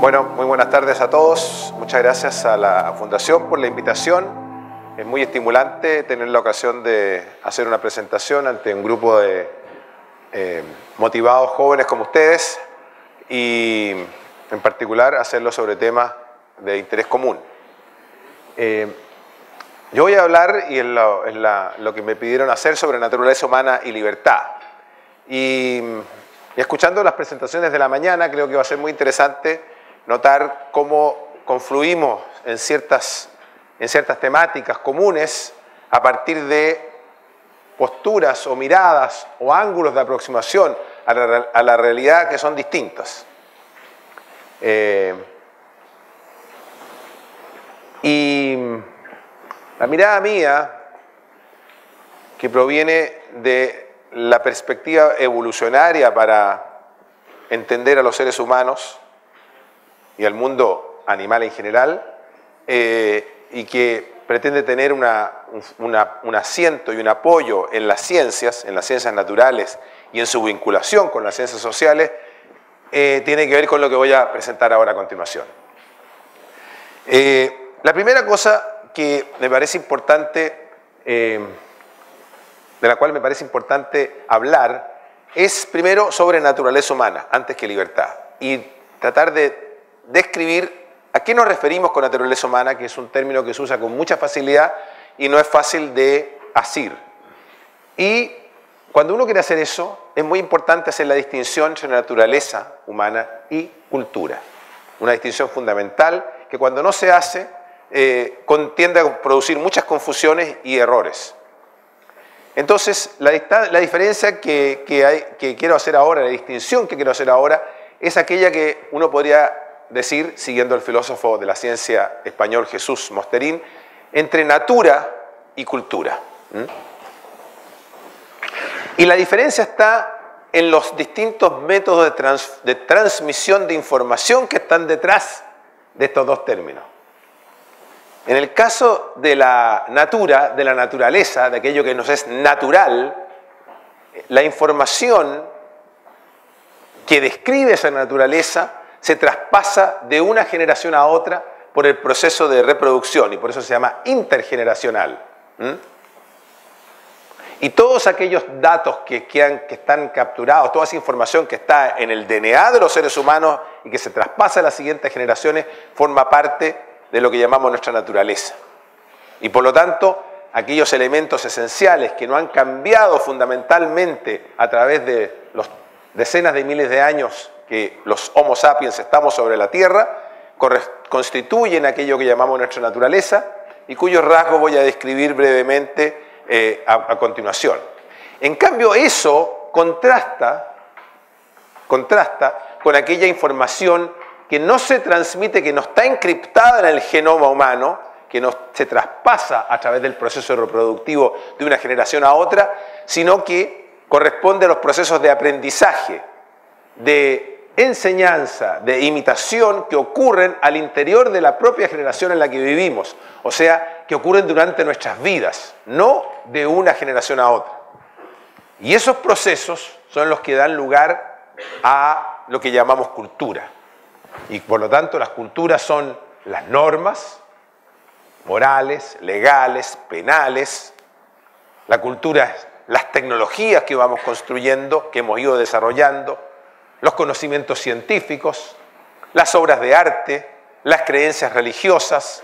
Bueno, muy buenas tardes a todos. Muchas gracias a la Fundación por la invitación. Es muy estimulante tener la ocasión de hacer una presentación ante un grupo de motivados jóvenes como ustedes y en particular hacerlo sobre temas de interés común. Yo voy a hablar, y es lo que me pidieron hacer, sobre naturaleza humana y libertad. Y escuchando las presentaciones de la mañana, creo que va a ser muy interesante notar cómo confluimos en ciertas temáticas comunes a partir de posturas o miradas o ángulos de aproximación a la realidad que son distintas. Y la mirada mía, que proviene de la perspectiva evolucionaria para entender a los seres humanos y al mundo animal en general, y que pretende tener un asiento y un apoyo en las ciencias naturales y en su vinculación con las ciencias sociales, tiene que ver con lo que voy a presentar ahora a continuación. La primera cosa que me parece importante, de la cual me parece importante hablar, es primero sobre naturaleza humana, antes que libertad, y tratar de describir a qué nos referimos con naturaleza humana, que es un término que se usa con mucha facilidad y no es fácil de asir. Y cuando uno quiere hacer eso, es muy importante hacer la distinción entre naturaleza humana y cultura. Una distinción fundamental que cuando no se hace, tiende a producir muchas confusiones y errores. Entonces, la diferencia que quiero hacer ahora, la distinción que quiero hacer ahora, es aquella que uno podría decir, siguiendo el filósofo de la ciencia español Jesús Mosterín, entre natura y cultura. Y la diferencia está en los distintos métodos de transmisión de información que están detrás de estos dos términos. En el caso de la natura, de la naturaleza, de aquello que nos es natural, la información que describe esa naturaleza se traspasa de una generación a otra por el proceso de reproducción, y por eso se llama intergeneracional. Y todos aquellos datos que están capturados, toda esa información que está en el DNA de los seres humanos y que se traspasa a las siguientes generaciones, forma parte de lo que llamamos nuestra naturaleza. Y por lo tanto, aquellos elementos esenciales que no han cambiado fundamentalmente a través de los decenas de miles de años que los Homo sapiens estamos sobre la Tierra, constituyen aquello que llamamos nuestra naturaleza y cuyos rasgos voy a describir brevemente a continuación. En cambio, eso contrasta con aquella información que no se transmite, que no está encriptada en el genoma humano, que no se traspasa a través del proceso reproductivo de una generación a otra, sino que corresponde a los procesos de aprendizaje, de enseñanza, de imitación que ocurren al interior de la propia generación en la que vivimos, o sea, que ocurren durante nuestras vidas, no de una generación a otra. Y esos procesos son los que dan lugar a lo que llamamos cultura. Y por lo tanto las culturas son las normas morales, legales, penales. La cultura es las tecnologías que vamos construyendo, que hemos ido desarrollando, los conocimientos científicos, las obras de arte, las creencias religiosas,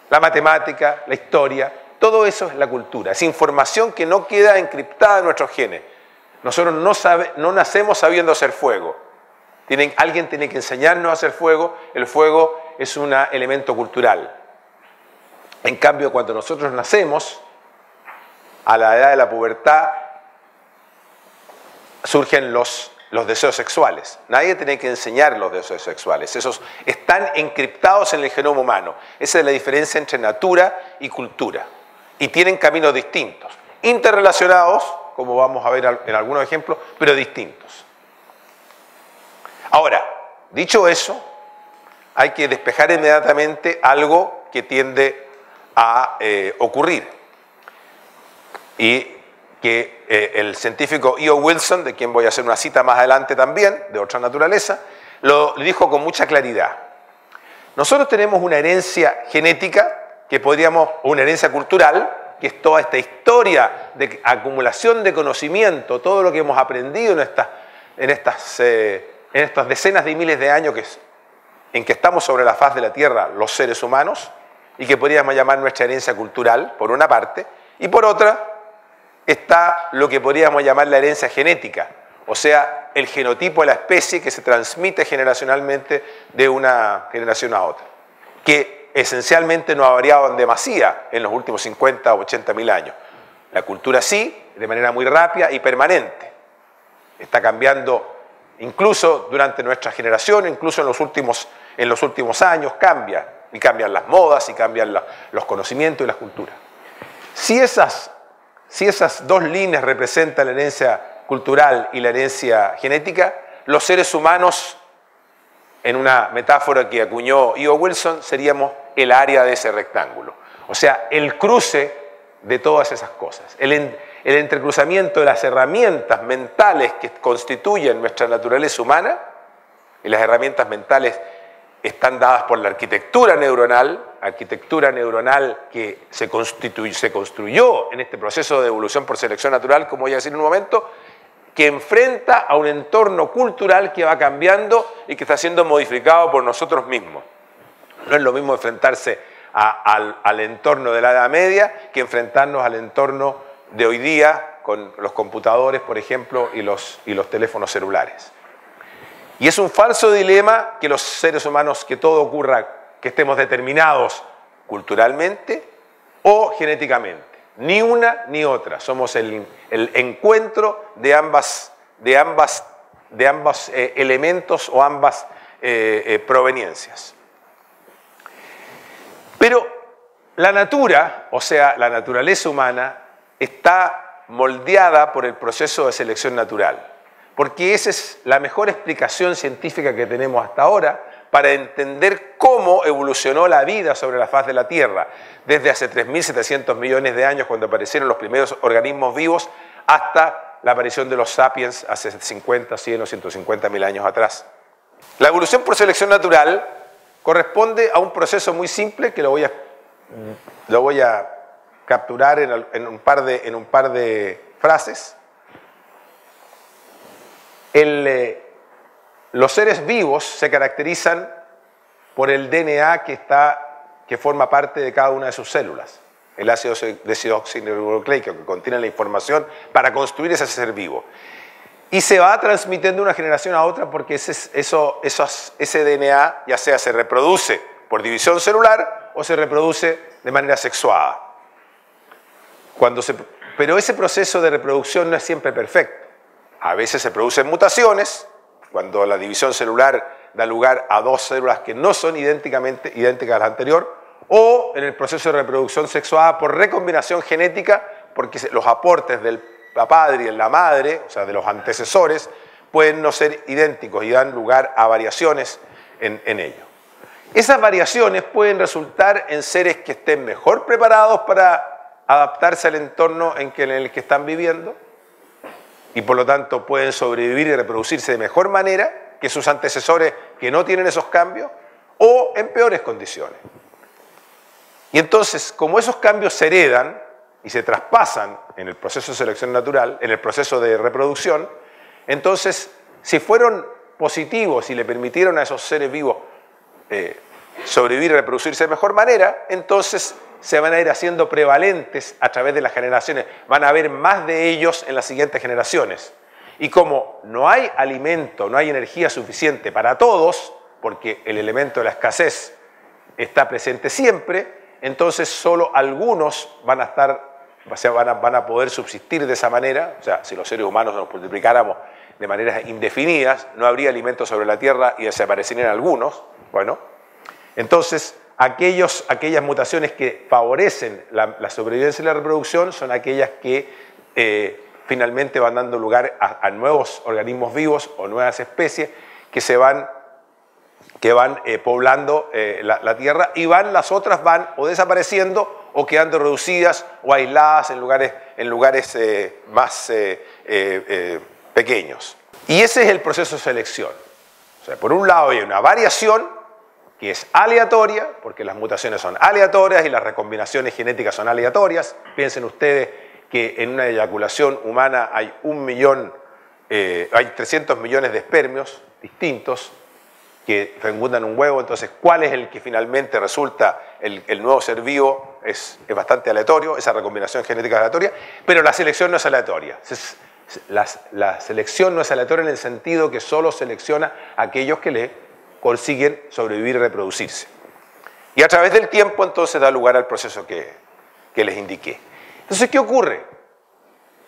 la matemática, la historia. Todo eso es la cultura, es información que no queda encriptada en nuestros genes. Nosotros no nacemos sabiendo hacer fuego. Alguien tiene que enseñarnos a hacer fuego. El fuego es un elemento cultural. En cambio, cuando nosotros nacemos, a la edad de la pubertad, surgen los deseos sexuales. Nadie tiene que enseñar los deseos sexuales. Esos están encriptados en el genoma humano. Esa es la diferencia entre natura y cultura. Y tienen caminos distintos, interrelacionados, como vamos a ver en algunos ejemplos, pero distintos. Ahora, dicho eso, hay que despejar inmediatamente algo que tiende a ocurrir. Y que el científico E.O. Wilson, de quien voy a hacer una cita más adelante también, de otra naturaleza, lo dijo con mucha claridad. Nosotros tenemos una herencia genética, una herencia cultural, que es toda esta historia de acumulación de conocimiento, todo lo que hemos aprendido en estas decenas de miles de años en que estamos sobre la faz de la Tierra los seres humanos, y que podríamos llamar nuestra herencia cultural, por una parte, y por otra está lo que podríamos llamar la herencia genética, o sea, el genotipo de la especie que se transmite generacionalmente de una generación a otra, que esencialmente no ha variado en demasía en los últimos 50 o 80 mil años. La cultura sí, de manera muy rápida y permanente. Está cambiando incluso durante nuestra generación, incluso en los últimos años cambia, y cambian las modas, y cambian los conocimientos y las culturas. Si esas dos líneas representan la herencia cultural y la herencia genética, los seres humanos, en una metáfora que acuñó E.O. Wilson, seríamos el área de ese rectángulo. O sea, el cruce de todas esas cosas. El entrecruzamiento de las herramientas mentales que constituyen nuestra naturaleza humana, y las herramientas mentales están dadas por la arquitectura neuronal que se construyó en este proceso de evolución por selección natural, como voy a decir en un momento, que enfrenta a un entorno cultural que va cambiando y que está siendo modificado por nosotros mismos. No es lo mismo enfrentarse al entorno de la Edad Media que enfrentarnos al entorno de hoy día con los computadores, por ejemplo, y los teléfonos celulares. Y es un falso dilema que los seres humanos, que todo ocurra, que estemos determinados culturalmente o genéticamente. Ni una ni otra. Somos el encuentro de ambos elementos o ambas proveniencias. Pero la natura, o sea, la naturaleza humana, está moldeada por el proceso de selección natural. Porque esa es la mejor explicación científica que tenemos hasta ahora para entender cómo evolucionó la vida sobre la faz de la Tierra, desde hace 3.700 millones de años, cuando aparecieron los primeros organismos vivos, hasta la aparición de los sapiens hace 50, 100 o 150 mil años atrás. La evolución por selección natural corresponde a un proceso muy simple que lo voy a capturar en un par de frases. Los seres vivos se caracterizan por el DNA que forma parte de cada una de sus células. El ácido desoxirribonucleico que contiene la información para construir ese ser vivo. Y se va transmitiendo de una generación a otra porque ese DNA ya sea se reproduce por división celular o se reproduce de manera sexuada. Pero ese proceso de reproducción no es siempre perfecto. A veces se producen mutaciones, cuando la división celular da lugar a dos células que no son idénticas a la anterior, o en el proceso de reproducción sexuada por recombinación genética, porque los aportes del padre y de la madre, o sea, de los antecesores, pueden no ser idénticos y dan lugar a variaciones en ello. Esas variaciones pueden resultar en seres que estén mejor preparados para adaptarse al entorno en el que están viviendo, y por lo tanto pueden sobrevivir y reproducirse de mejor manera que sus antecesores que no tienen esos cambios, o en peores condiciones. Y entonces, como esos cambios se heredan y se traspasan en el proceso de selección natural, en el proceso de reproducción, entonces, si fueron positivos y le permitieron a esos seres vivos sobrevivir y reproducirse de mejor manera, entonces se van a ir haciendo prevalentes a través de las generaciones. Van a haber más de ellos en las siguientes generaciones. Y como no hay alimento, no hay energía suficiente para todos, porque el elemento de la escasez está presente siempre, entonces solo algunos van a poder subsistir de esa manera. O sea, si los seres humanos nos multiplicáramos de maneras indefinidas, no habría alimento sobre la Tierra y desaparecerían algunos. Bueno, entonces aquellas mutaciones que favorecen la sobrevivencia y la reproducción son aquellas que finalmente van dando lugar a nuevos organismos vivos o nuevas especies que van poblando la Tierra, y las otras van o desapareciendo o quedando reducidas o aisladas en lugares más pequeños. Y ese es el proceso de selección. O sea, por un lado hay una variación que es aleatoria, porque las mutaciones son aleatorias y las recombinaciones genéticas son aleatorias. Piensen ustedes que en una eyaculación humana hay hay 300 millones de espermios distintos que fecundan un huevo, entonces cuál es el que finalmente resulta el nuevo ser vivo es bastante aleatorio, esa recombinación genética es aleatoria, pero la selección no es aleatoria. La selección no es aleatoria en el sentido que solo selecciona a aquellos que le consiguen sobrevivir y reproducirse. Y a través del tiempo entonces da lugar al proceso que les indiqué. Entonces, ¿qué ocurre?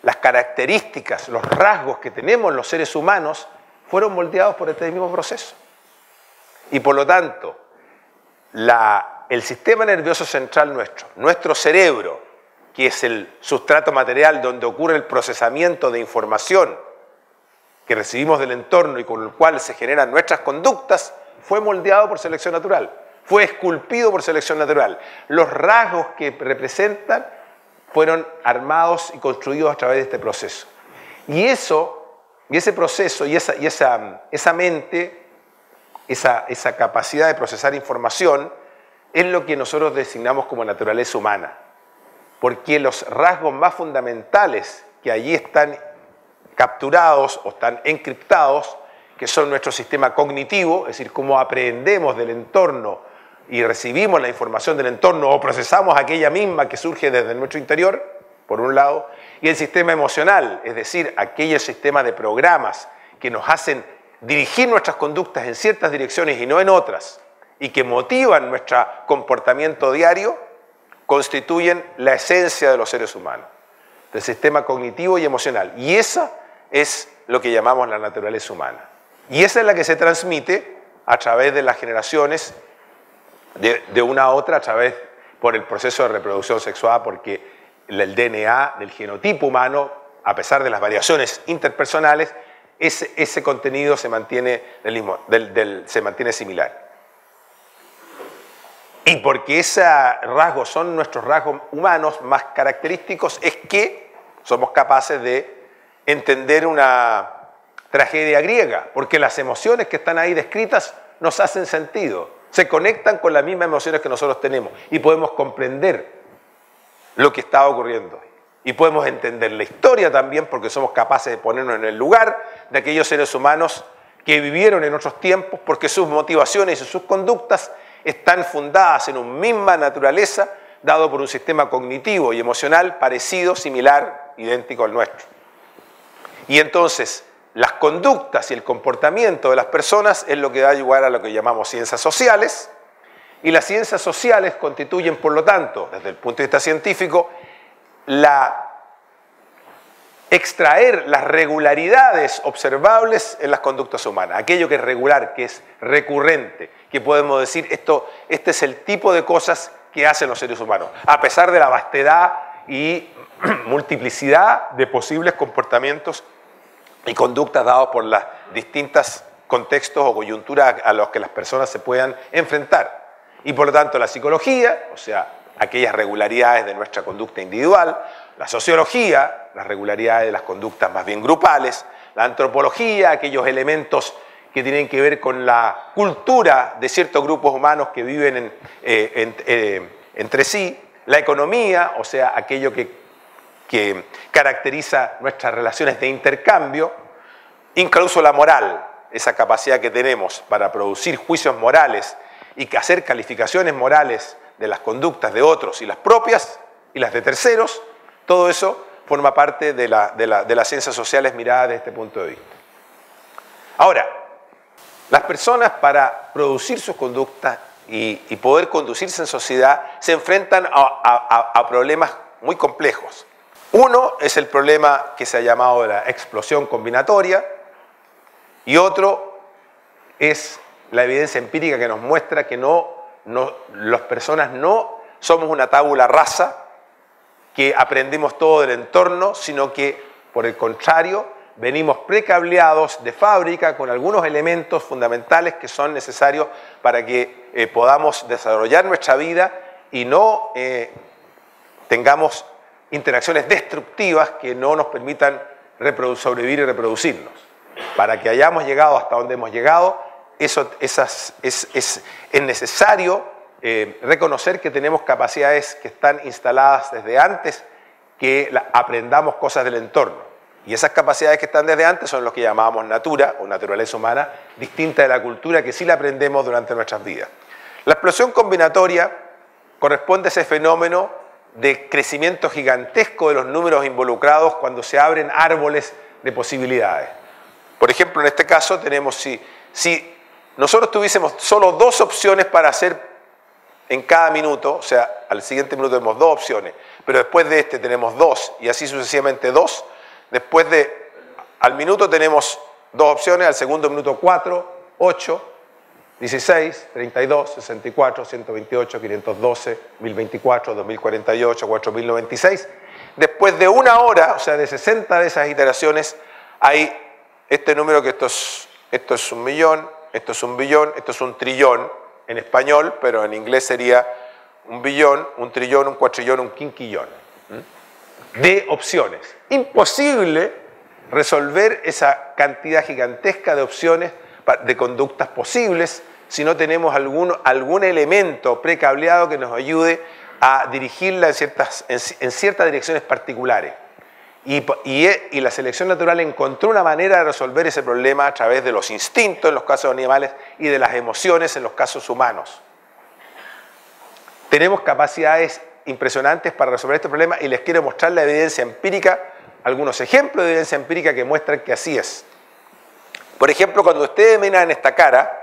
Las características, los rasgos que tenemos los seres humanos fueron moldeados por este mismo proceso. Y por lo tanto, el sistema nervioso central nuestro cerebro, que es el sustrato material donde ocurre el procesamiento de información que recibimos del entorno y con el cual se generan nuestras conductas, fue moldeado por selección natural, fue esculpido por selección natural. Los rasgos que representan fueron armados y construidos a través de este proceso. Y ese proceso y esa mente, esa capacidad de procesar información, es lo que nosotros designamos como naturaleza humana. Porque los rasgos más fundamentales que allí están capturados o están encriptados, que son nuestro sistema cognitivo, es decir, cómo aprendemos del entorno y recibimos la información del entorno o procesamos aquella misma que surge desde nuestro interior, por un lado, y el sistema emocional, es decir, aquel sistema de programas que nos hacen dirigir nuestras conductas en ciertas direcciones y no en otras, y que motivan nuestro comportamiento diario, constituyen la esencia de los seres humanos, del sistema cognitivo y emocional. Y esa es lo que llamamos la naturaleza humana. Y esa es la que se transmite a través de las generaciones, de una a otra, por el proceso de reproducción sexual, porque el DNA del genotipo humano, a pesar de las variaciones interpersonales, ese contenido se mantiene, se mantiene similar. Y porque esos rasgos son nuestros rasgos humanos más característicos, es que somos capaces de entender una tragedia griega, porque las emociones que están ahí descritas nos hacen sentido, se conectan con las mismas emociones que nosotros tenemos y podemos comprender lo que está ocurriendo. Y podemos entender la historia también porque somos capaces de ponernos en el lugar de aquellos seres humanos que vivieron en otros tiempos, porque sus motivaciones y sus conductas están fundadas en una misma naturaleza, dado por un sistema cognitivo y emocional parecido, similar, idéntico al nuestro. Y entonces, las conductas y el comportamiento de las personas es lo que da lugar a lo que llamamos ciencias sociales, y las ciencias sociales constituyen, por lo tanto, desde el punto de vista científico, extraer las regularidades observables en las conductas humanas, aquello que es regular, que es recurrente, que podemos decir, este es el tipo de cosas que hacen los seres humanos, a pesar de la vastedad y multiplicidad de posibles comportamientos y conductas dados por los distintos contextos o coyunturas a los que las personas se puedan enfrentar. Y por lo tanto la psicología, o sea, aquellas regularidades de nuestra conducta individual, la sociología, las regularidades de las conductas más bien grupales, la antropología, aquellos elementos que tienen que ver con la cultura de ciertos grupos humanos que viven entre sí, la economía, o sea, aquello que caracteriza nuestras relaciones de intercambio, incluso la moral, esa capacidad que tenemos para producir juicios morales y que hacer calificaciones morales de las conductas de otros y las propias y las de terceros, todo eso forma parte de las ciencias sociales miradas desde este punto de vista. Ahora, las personas para producir sus conductas y poder conducirse en sociedad se enfrentan a problemas muy complejos. Uno es el problema que se ha llamado de la explosión combinatoria y otro es la evidencia empírica que nos muestra que las personas no somos una tabula rasa, que aprendemos todo del entorno, sino que, por el contrario, venimos precableados de fábrica con algunos elementos fundamentales que son necesarios para que podamos desarrollar nuestra vida y no tengamos interacciones destructivas que no nos permitan sobrevivir y reproducirnos. Para que hayamos llegado hasta donde hemos llegado, es necesario reconocer que tenemos capacidades que están instaladas desde antes, que aprendamos cosas del entorno. Y esas capacidades que están desde antes son lo que llamábamos natura o naturaleza humana, distinta de la cultura, que sí la aprendemos durante nuestras vidas. La explosión combinatoria corresponde a ese fenómeno de crecimiento gigantesco de los números involucrados cuando se abren árboles de posibilidades. Por ejemplo, en este caso tenemos, si nosotros tuviésemos solo 2 opciones para hacer en cada minuto, o sea, al siguiente minuto tenemos 2 opciones, pero después de este tenemos 2 y así sucesivamente 2, al minuto tenemos 2 opciones, al segundo minuto 4, 8, 16, 32, 64, 128, 512, 1024, 2048, 4096. Después de 1 hora, o sea, de 60 de esas iteraciones, hay este número que esto es 1 millón, esto es 1 billón, esto es 1 trillón en español, pero en inglés sería 1 billón, 1 trillón, 1 cuatrillón, 1 quinquillón de opciones. Imposible resolver esa cantidad gigantesca de opciones de conductas posibles si no tenemos algún elemento precableado que nos ayude a dirigirla en ciertas direcciones particulares. Y la selección natural encontró una manera de resolver ese problema a través de los instintos en los casos de animales y de las emociones en los casos humanos. Tenemos capacidades impresionantes para resolver este problema y les quiero mostrar la evidencia empírica, algunos ejemplos de evidencia empírica que muestran que así es. Por ejemplo, cuando ustedes miran esta cara,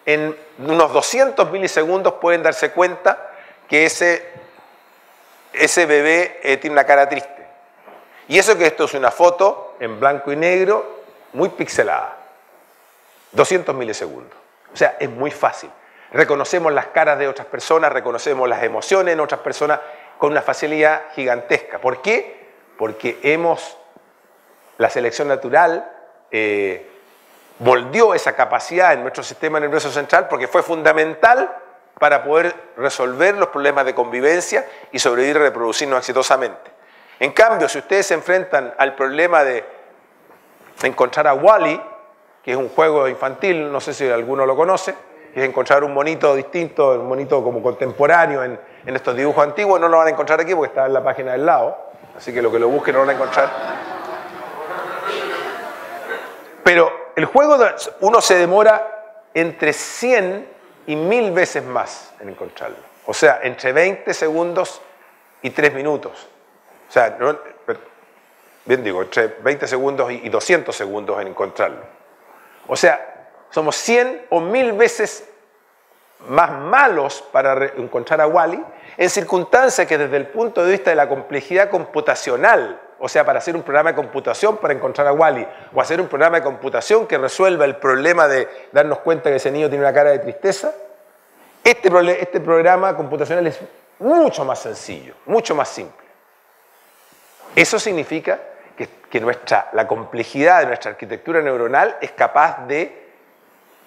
en unos 200 milisegundos pueden darse cuenta que ese bebé tiene una cara triste. Y eso que esto es una foto en blanco y negro, muy pixelada. 200 milisegundos. O sea, es muy fácil. Reconocemos las caras de otras personas, reconocemos las emociones en otras personas con una facilidad gigantesca. ¿Por qué? Porque la selección natural moldeó esa capacidad en nuestro sistema nervioso central porque fue fundamental para poder resolver los problemas de convivencia y sobrevivir y reproducirnos exitosamente. En cambio, si ustedes se enfrentan al problema de encontrar a Wall-E, que es un juego infantil, no sé si alguno lo conoce, que es encontrar un monito distinto, un monito como contemporáneo en estos dibujos antiguos, no lo van a encontrar aquí porque está en la página del lado, así que lo busquen lo van a encontrar. Pero el juego, uno se demora entre 100 y 1000 veces más en encontrarlo. O sea, entre 20 segundos y 3 minutos. O sea, bien digo, entre 20 segundos y 200 segundos en encontrarlo. O sea, somos 100 o 1000 veces más malos para encontrar a Wall-E en circunstancias que desde el punto de vista de la complejidad computacional, o sea, para hacer un programa de computación para encontrar a Wall-E, o hacer un programa de computación que resuelva el problema de darnos cuenta que ese niño tiene una cara de tristeza, este programa computacional es mucho más sencillo, mucho más simple. Eso significa que la complejidad de nuestra arquitectura neuronal es capaz de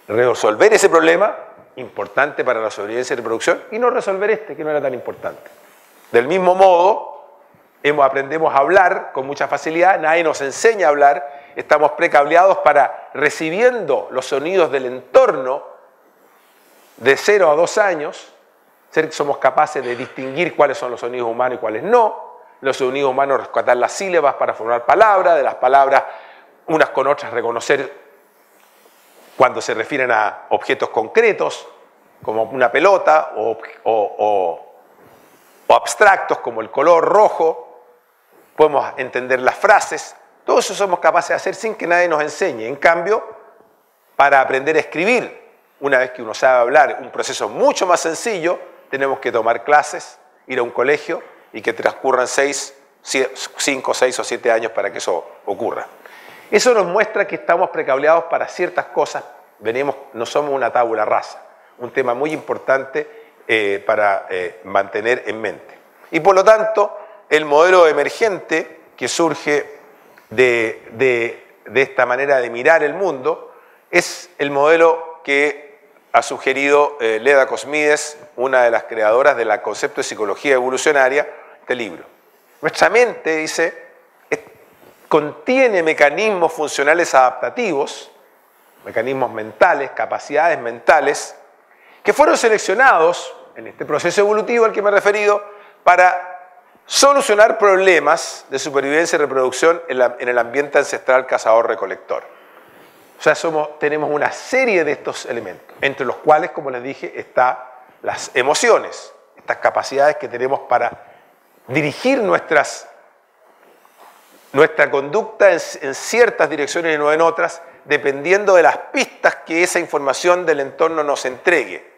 resolver ese problema importante para la sobrevivencia y reproducción y no resolver que no era tan importante. Del mismo modo, aprendemos a hablar con mucha facilidad, nadie nos enseña a hablar, estamos precableados para recibiendo los sonidos del entorno de 0 a 2 años, somos capaces de distinguir cuáles son los sonidos humanos y cuáles no, los sonidos humanos rescatar las sílabas para formar palabras, de las palabras unas con otras reconocer cuando se refieren a objetos concretos, como una pelota, o abstractos como el color rojo, podemos entender las frases, todo eso somos capaces de hacer sin que nadie nos enseñe. En cambio, para aprender a escribir, una vez que uno sabe hablar, un proceso mucho más sencillo, tenemos que tomar clases, ir a un colegio y que transcurran 5, 6 o 7 años para que eso ocurra. Eso nos muestra que estamos precableados para ciertas cosas, no somos una tabula rasa, un tema muy importante para mantener en mente. Y por lo tanto, el modelo emergente que surge de esta manera de mirar el mundo es el modelo que ha sugerido Leda Cosmides, una de las creadoras del concepto de psicología evolucionaria, este libro. Nuestra mente, dice, contiene mecanismos funcionales adaptativos mecanismos mentales, capacidades mentales, que fueron seleccionados en este proceso evolutivo al que me he referido para solucionar problemas de supervivencia y reproducción en el ambiente ancestral cazador-recolector. O sea, tenemos una serie de estos elementos, entre los cuales, como les dije, están las emociones, estas capacidades que tenemos para dirigir nuestra conducta en ciertas direcciones y no en otras, dependiendo de las pistas que esa información del entorno nos entregue.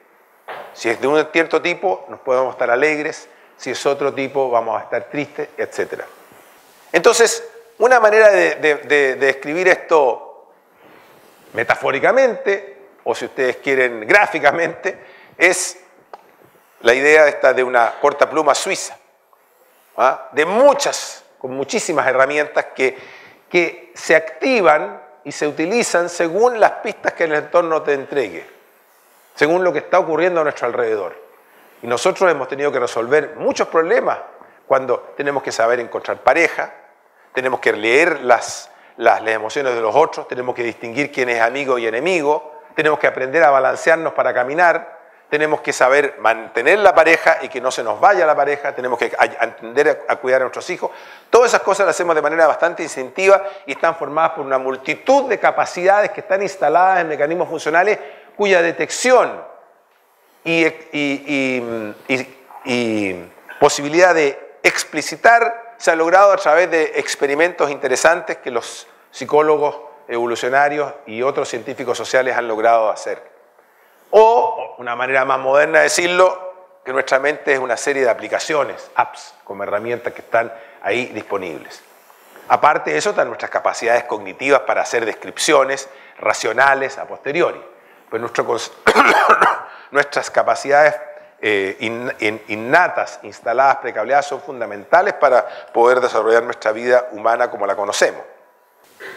Si es de un cierto tipo, nos podemos estar alegres, si es otro tipo, vamos a estar tristes, etc. Entonces, una manera de describir esto metafóricamente, o si ustedes quieren gráficamente, es la idea esta de una cortapluma suiza, con muchísimas herramientas que se activan y se utilizan según las pistas que el entorno te entregue, según lo que está ocurriendo a nuestro alrededor. Y nosotros hemos tenido que resolver muchos problemas cuando tenemos que saber encontrar pareja, tenemos que leer las emociones de los otros, tenemos que distinguir quién es amigo y enemigo, tenemos que aprender a balancearnos para caminar, tenemos que saber mantener la pareja y que no se nos vaya la pareja, tenemos que aprender a cuidar a nuestros hijos. Todas esas cosas las hacemos de manera bastante instintiva y están formadas por una multitud de capacidades que están instaladas en mecanismos funcionales cuya detección y posibilidad de explicitar se ha logrado a través de experimentos interesantes que los psicólogos evolucionarios y otros científicos sociales han logrado hacer. O, una manera más moderna de decirlo, que nuestra mente es una serie de aplicaciones, apps, como herramientas que están ahí disponibles. Aparte de eso, están nuestras capacidades cognitivas para hacer descripciones racionales a posteriori. Pues nuestras capacidades innatas, instaladas, precableadas, son fundamentales para poder desarrollar nuestra vida humana como la conocemos.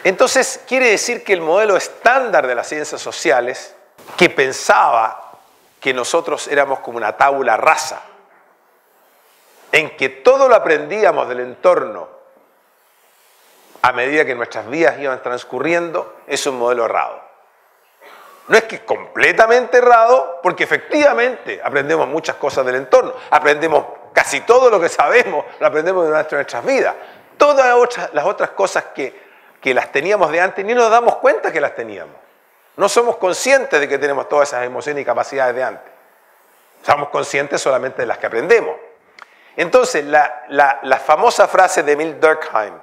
Entonces, quiere decir que el modelo estándar de las ciencias sociales, que pensaba que nosotros éramos como una tabula rasa, en que todo lo aprendíamos del entorno a medida que nuestras vidas iban transcurriendo, es un modelo errado. No es que es completamente errado, porque efectivamente aprendemos muchas cosas del entorno, aprendemos casi todo lo que sabemos, lo aprendemos durante nuestras vidas. Todas las otras cosas que las teníamos de antes, ni nos damos cuenta que las teníamos. No somos conscientes de que tenemos todas esas emociones y capacidades de antes. Somos conscientes solamente de las que aprendemos. Entonces, la famosa frase de Emile Durkheim,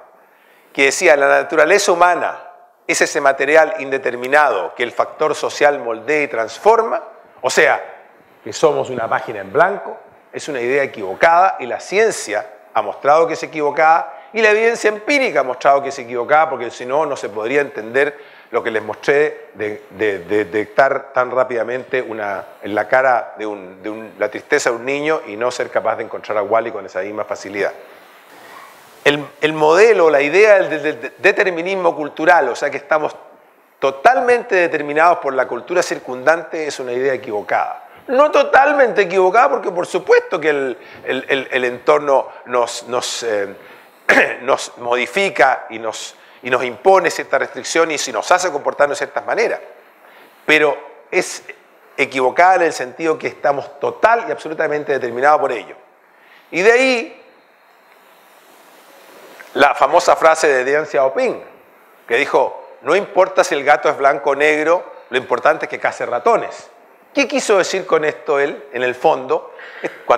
que decía, la naturaleza humana es ese material indeterminado que el factor social moldea y transforma, o sea, que somos una página en blanco, es una idea equivocada y la ciencia ha mostrado que es equivocada y la evidencia empírica ha mostrado que es equivocada, porque si no, no se podría entender lo que les mostré de estar tan rápidamente en la cara de la tristeza de un niño y no ser capaz de encontrar a Wally con esa misma facilidad. El modelo, la idea del determinismo cultural, o sea que estamos totalmente determinados por la cultura circundante, es una idea equivocada. No totalmente equivocada, porque por supuesto que el entorno nos modifica y nos impone cierta restricción y nos hace comportarnos de ciertas maneras. Pero es equivocada en el sentido que estamos total y absolutamente determinados por ello. Y de ahí la famosa frase de Deng Xiaoping, que dijo, no importa si el gato es blanco o negro, lo importante es que case ratones. ¿Qué quiso decir con esto él, en el fondo?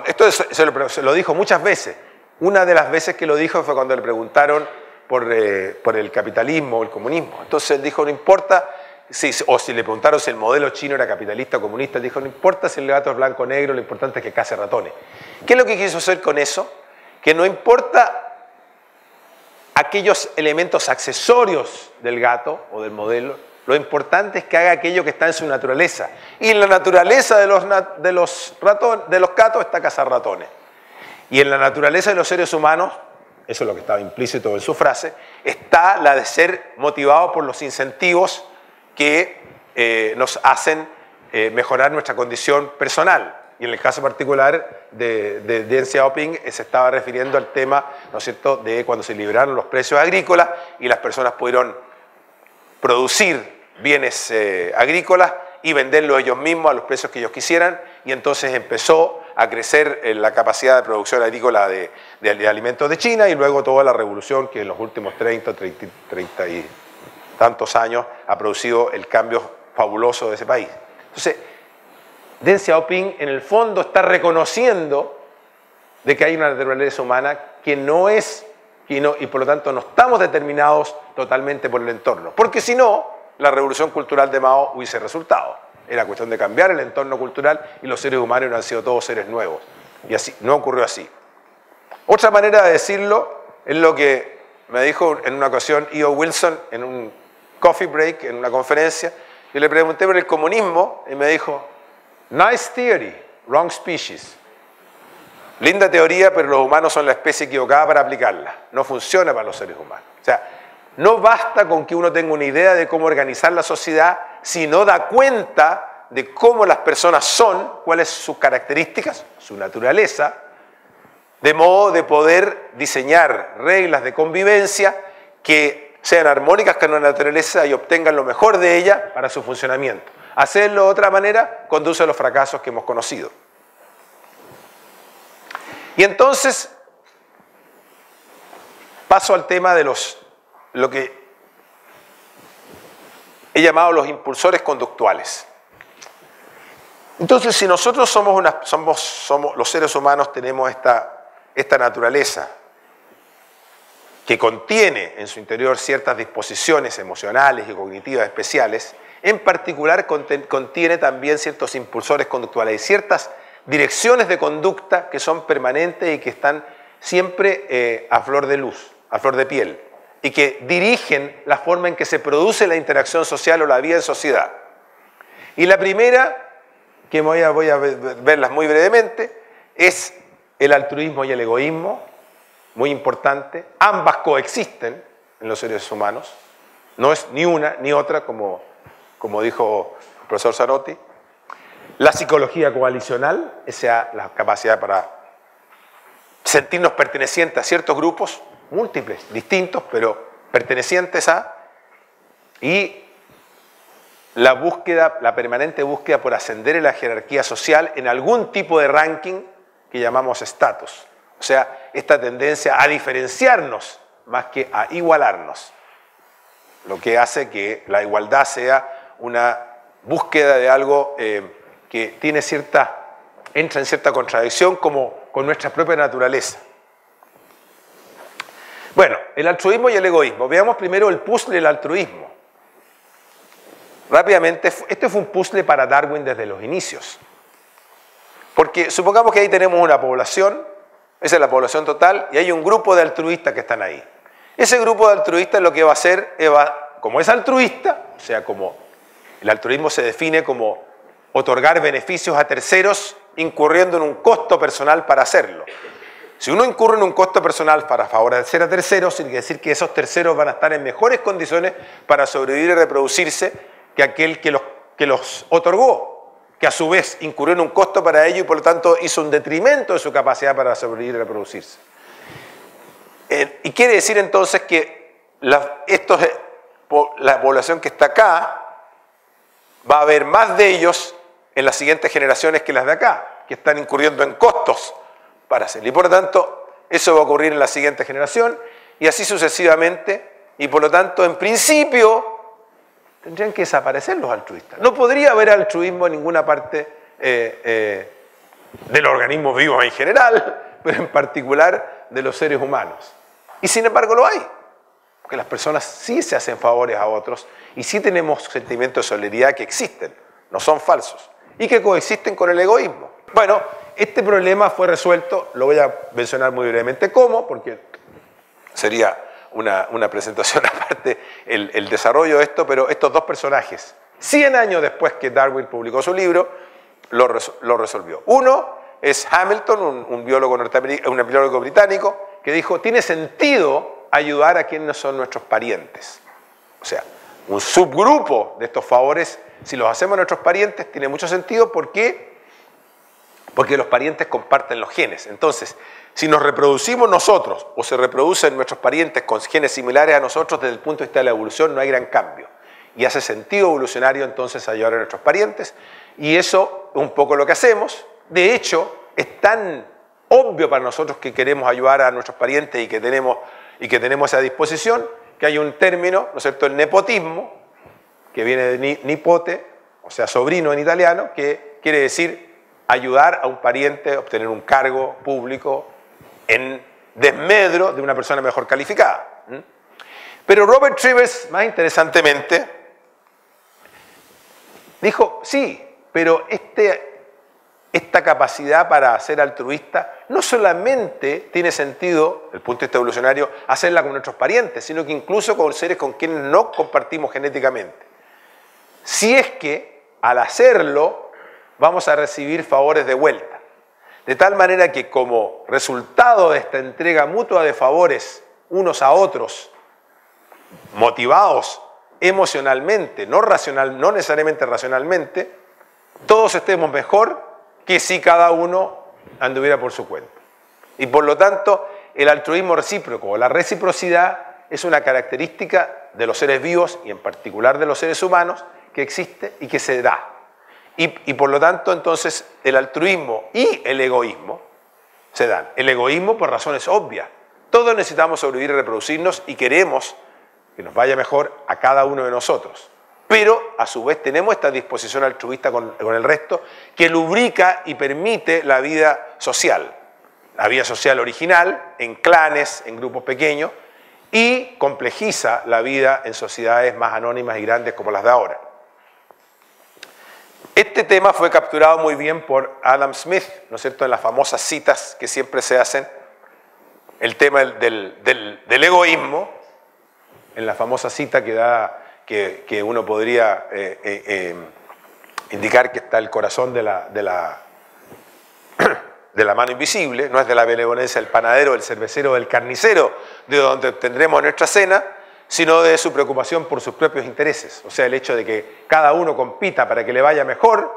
Esto se lo dijo muchas veces. Una de las veces que lo dijo fue cuando le preguntaron por el capitalismo o el comunismo. Entonces él dijo, no importa, o si le preguntaron si el modelo chino era capitalista o comunista, él dijo, no importa si el gato es blanco o negro, lo importante es que case ratones. ¿Qué es lo que quiso hacer con eso? Que no importa aquellos elementos accesorios del gato o del modelo, lo importante es que haga aquello que está en su naturaleza. Y en la naturaleza de los gatos está cazar ratones. Y en la naturaleza de los seres humanos, eso es lo que estaba implícito en su frase, está la de ser motivados por los incentivos que nos hacen mejorar nuestra condición personal. Y en el caso particular de Deng Xiaoping se estaba refiriendo al tema, ¿no es cierto?, de cuando se liberaron los precios agrícolas y las personas pudieron producir bienes agrícolas y venderlos ellos mismos a los precios que ellos quisieran, y entonces empezó a crecer la capacidad de producción agrícola de alimentos de China, y luego toda la revolución que en los últimos 30 y tantos años ha producido el cambio fabuloso de ese país. Entonces, Deng Xiaoping en el fondo está reconociendo de que hay una naturaleza humana que no es, y por lo tanto no estamos determinados totalmente por el entorno, porque si no, la revolución cultural de Mao hubiese resultado. Era cuestión de cambiar el entorno cultural y los seres humanos no han sido todos seres nuevos. Y así, no ocurrió así. Otra manera de decirlo es lo que me dijo en una ocasión E.O. Wilson en un coffee break, en una conferencia. Yo le pregunté por el comunismo y me dijo, nice theory, wrong species. Linda teoría, pero los humanos son la especie equivocada para aplicarla. No funciona para los seres humanos. O sea, no basta con que uno tenga una idea de cómo organizar la sociedad si no da cuenta de cómo las personas son, cuáles son sus características, su naturaleza, de modo de poder diseñar reglas de convivencia que sean armónicas con la naturaleza y obtengan lo mejor de ella para su funcionamiento. Hacerlo de otra manera conduce a los fracasos que hemos conocido. Y entonces paso al tema de lo que he llamado los impulsores conductuales. Entonces, si nosotros somos los seres humanos, tenemos esta naturaleza que contiene en su interior ciertas disposiciones emocionales y cognitivas especiales, en particular contiene también ciertos impulsores conductuales y ciertas direcciones de conducta que son permanentes y que están siempre a flor de luz, a flor de piel, y que dirigen la forma en que se produce la interacción social o la vida en sociedad. Y la primera, que voy a verlas muy brevemente, es el altruismo y el egoísmo, muy importante. Ambas coexisten en los seres humanos, no es ni una ni otra, como dijo el profesor Zanotti. La psicología coalicional, esa la capacidad para sentirnos pertenecientes a ciertos grupos, múltiples, distintos, pero pertenecientes a, y la búsqueda, la permanente búsqueda por ascender en la jerarquía social en algún tipo de ranking que llamamos estatus. O sea, esta tendencia a diferenciarnos más que a igualarnos, lo que hace que la igualdad sea una búsqueda de algo que entra en cierta contradicción como con nuestra propia naturaleza. Bueno, el altruismo y el egoísmo. Veamos primero el puzzle del altruismo. Rápidamente, este fue un puzzle para Darwin desde los inicios. Porque supongamos que ahí tenemos una población, esa es la población total, y hay un grupo de altruistas que están ahí. Ese grupo de altruistas lo que va a hacer, como es altruista, o sea, como el altruismo se define como otorgar beneficios a terceros incurriendo en un costo personal para hacerlo. Si uno incurre en un costo personal para favorecer a terceros, tiene que decir que esos terceros van a estar en mejores condiciones para sobrevivir y reproducirse que aquel que los otorgó, que a su vez incurrió en un costo para ello y por lo tanto hizo un detrimento de su capacidad para sobrevivir y reproducirse. Y quiere decir entonces que la población que está acá, va a haber más de ellos en las siguientes generaciones que las de acá, que están incurriendo en costos para hacerlo. Y por lo tanto, eso va a ocurrir en la siguiente generación y así sucesivamente. Y por lo tanto, en principio, tendrían que desaparecer los altruistas. No podría haber altruismo en ninguna parte de los organismos vivos en general, pero en particular de los seres humanos. Y sin embargo lo hay, porque las personas sí se hacen favores a otros y sí tenemos sentimientos de solidaridad que existen, no son falsos, y que coexisten con el egoísmo. Bueno, este problema fue resuelto, lo voy a mencionar muy brevemente cómo, porque sería una presentación aparte el desarrollo de esto, pero estos dos personajes, 100 años después que Darwin publicó su libro, lo resolvió. Uno es Hamilton, un biólogo británico, que dijo, tiene sentido ayudar a quienes no son nuestros parientes. O sea, un subgrupo de estos favores, si los hacemos a nuestros parientes, tiene mucho sentido. ¿Por qué? Porque los parientes comparten los genes. Entonces, si nos reproducimos nosotros o se reproducen nuestros parientes con genes similares a nosotros, desde el punto de vista de la evolución no hay gran cambio. y hace sentido evolucionario entonces ayudar a nuestros parientes, y eso es un poco lo que hacemos. De hecho, es tan obvio para nosotros que queremos ayudar a nuestros parientes y que tenemos esa disposición, que hay un término, ¿no es cierto?, el nepotismo, que viene de nipote, o sea, sobrino en italiano, que quiere decir ayudar a un pariente a obtener un cargo público en desmedro de una persona mejor calificada. Pero Robert Trivers, más interesantemente, dijo, sí, pero esta capacidad para ser altruista no solamente tiene sentido, desde el punto de vista evolucionario, hacerla con nuestros parientes, sino que incluso con seres con quienes no compartimos genéticamente. Si es que al hacerlo vamos a recibir favores de vuelta. De tal manera que como resultado de esta entrega mutua de favores unos a otros, motivados emocionalmente, no necesariamente racionalmente, todos estemos mejor que si cada uno anduviera por su cuenta. Y por lo tanto, el altruismo recíproco o la reciprocidad es una característica de los seres vivos y en particular de los seres humanos que existe y que se da. Y por lo tanto, entonces, el altruismo y el egoísmo se dan. El egoísmo por razones obvias. Todos necesitamos sobrevivir y reproducirnos y queremos que nos vaya mejor a cada uno de nosotros. Pero, a su vez, tenemos esta disposición altruista con el resto que lubrica y permite la vida social. La vida social original, en clanes, en grupos pequeños, y complejiza la vida en sociedades más anónimas y grandes como las de ahora. Este tema fue capturado muy bien por Adam Smith, ¿no es cierto?, en las famosas citas que siempre se hacen, el tema del egoísmo, en la famosa cita que uno podría indicar que está el corazón de la mano invisible, no es de la benevolencia del panadero, del cervecero, del carnicero, de donde obtendremos nuestra cena, sino de su preocupación por sus propios intereses. O sea, el hecho de que cada uno compita para que le vaya mejor,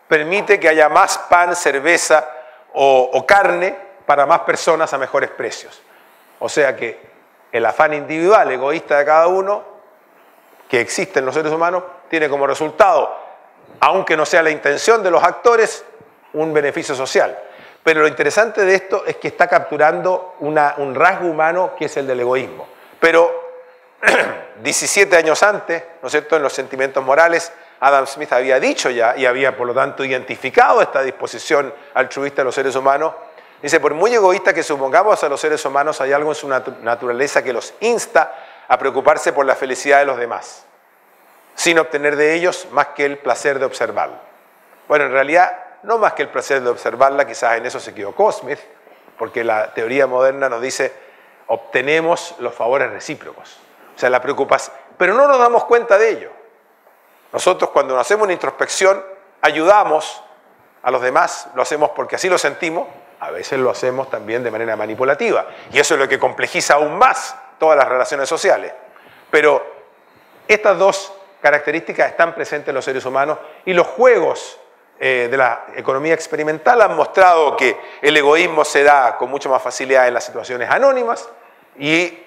permite que haya más pan, cerveza o carne para más personas a mejores precios. O sea que el afán individual, egoísta de cada uno, que existe en los seres humanos, tiene como resultado, aunque no sea la intención de los actores, un beneficio social. Pero lo interesante de esto es que está capturando un rasgo humano que es el del egoísmo. Pero 17 años antes, ¿no es cierto?, en los sentimientos morales, Adam Smith había dicho ya y había por lo tanto identificado esta disposición altruista de los seres humanos. Dice, por muy egoísta que supongamos a los seres humanos, hay algo en su naturaleza que los insta a preocuparse por la felicidad de los demás, sin obtener de ellos más que el placer de observarla. Bueno, en realidad, no más que el placer de observarla, quizás en eso se equivocó Smith, porque la teoría moderna nos dice, obtenemos los favores recíprocos. O sea, la preocupación, pero no nos damos cuenta de ello. Nosotros cuando nos hacemos una introspección, ayudamos a los demás, lo hacemos porque así lo sentimos, a veces lo hacemos también de manera manipulativa. Y eso es lo que complejiza aún más todas las relaciones sociales. Pero estas dos características están presentes en los seres humanos y los juegos de la economía experimental han mostrado que el egoísmo se da con mucha más facilidad en las situaciones anónimas y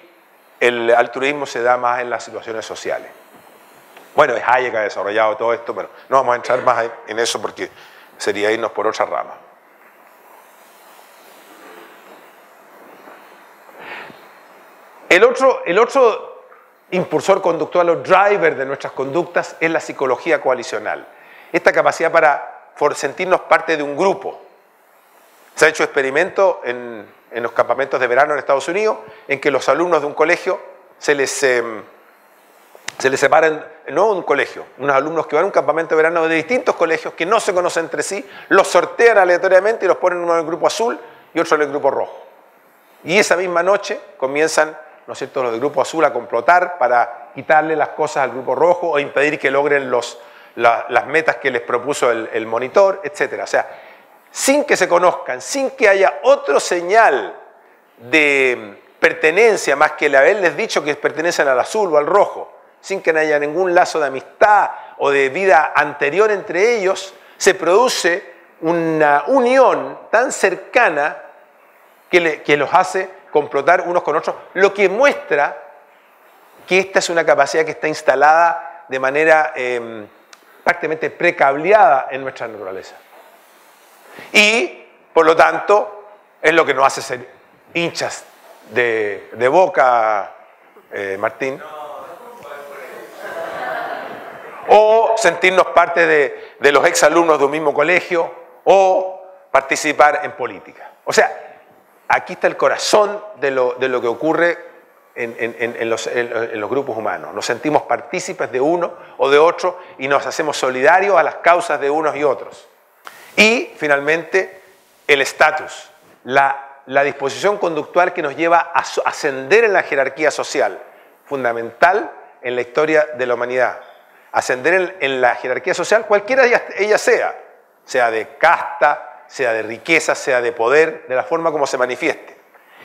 el altruismo se da más en las situaciones sociales. Bueno, Hayek ha desarrollado todo esto, pero no vamos a entrar más en eso porque sería irnos por otra rama. El otro impulsor conductual o driver de nuestras conductas es la psicología coalicional. Esta capacidad para sentirnos parte de un grupo. Se ha hecho experimento en los campamentos de verano en Estados Unidos en que los alumnos de un colegio se les separan, no un colegio, unos alumnos que van a un campamento de verano de distintos colegios que no se conocen entre sí, los sortean aleatoriamente y los ponen uno en el grupo azul y otro en el grupo rojo. Y esa misma noche comienzan, ¿no es cierto?, los del grupo azul a complotar para quitarle las cosas al grupo rojo o impedir que logren las metas que les propuso el monitor, etc. O sea, sin que se conozcan, sin que haya otro señal de pertenencia más que el haberles dicho que pertenecen al azul o al rojo, sin que haya ningún lazo de amistad o de vida anterior entre ellos, se produce una unión tan cercana que los hace complotar unos con otros, lo que muestra que esta es una capacidad que está instalada de manera prácticamente precableada en nuestra naturaleza. Y, por lo tanto, es lo que nos hace ser hinchas de Boca, Martín. O sentirnos parte de los exalumnos de un mismo colegio, o participar en política. O sea, aquí está el corazón de lo que ocurre en los grupos humanos. Nos sentimos partícipes de uno o de otro y nos hacemos solidarios a las causas de unos y otros. Y, finalmente, el estatus, la disposición conductual que nos lleva a ascender en la jerarquía social, fundamental en la historia de la humanidad. Ascender en la jerarquía social, cualquiera de ella sea de casta, sea de riqueza, sea de poder, de la forma como se manifieste.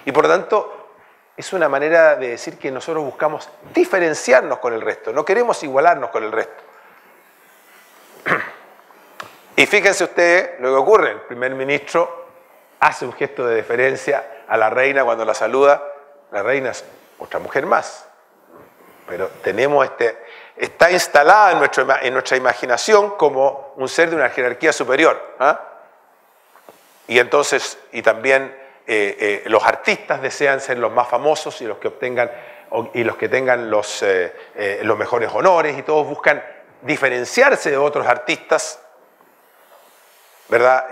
Y por lo tanto, es una manera de decir que nosotros buscamos diferenciarnos con el resto, no queremos igualarnos con el resto. Y fíjense ustedes lo que ocurre, el primer ministro hace un gesto de deferencia a la reina cuando la saluda. La reina es otra mujer más, pero tenemos está instalada en nuestra imaginación como un ser de una jerarquía superior. Y entonces, y también los artistas desean ser los más famosos y los que tengan los mejores honores, y todos buscan diferenciarse de otros artistas, ¿verdad?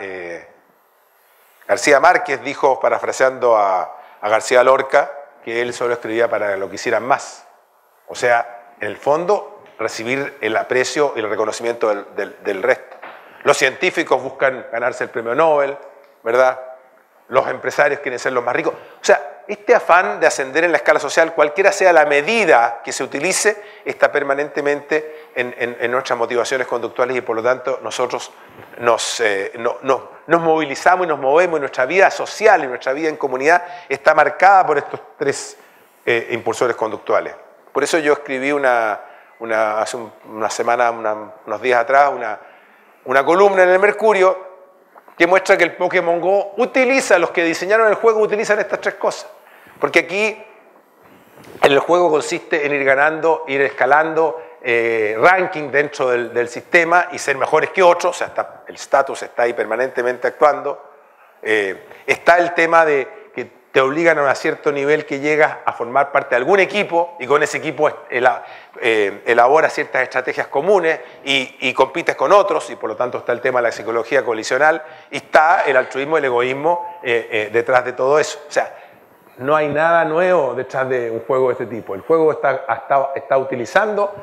García Márquez dijo, parafraseando a García Lorca, que él solo escribía para lo que hicieran más. O sea, en el fondo, recibir el aprecio y el reconocimiento del resto. Los científicos buscan ganarse el premio Nobel, ¿verdad? Los empresarios quieren ser los más ricos. O sea, este afán de ascender en la escala social, cualquiera sea la medida que se utilice, está permanentemente en nuestras motivaciones conductuales, y por lo tanto nosotros nos movilizamos y nos movemos, y nuestra vida social y nuestra vida en comunidad está marcada por estos tres impulsores conductuales. Por eso yo escribí hace una semana, unos días atrás, una columna en el Mercurio que muestra que el Pokémon Go los que diseñaron el juego utilizan estas tres cosas. Porque aquí el juego consiste en ir ganando, ir escalando ranking dentro del sistema y ser mejores que otros. O sea, el status está ahí permanentemente actuando. Está el tema de que te obligan a un cierto nivel que llegas a formar parte de algún equipo, y con ese equipo elaboras ciertas estrategias comunes y compites con otros, y por lo tanto está el tema de la psicología colisional, y está el altruismo y el egoísmo detrás de todo eso. O sea, no hay nada nuevo detrás de un juego de este tipo. El juego está utilizando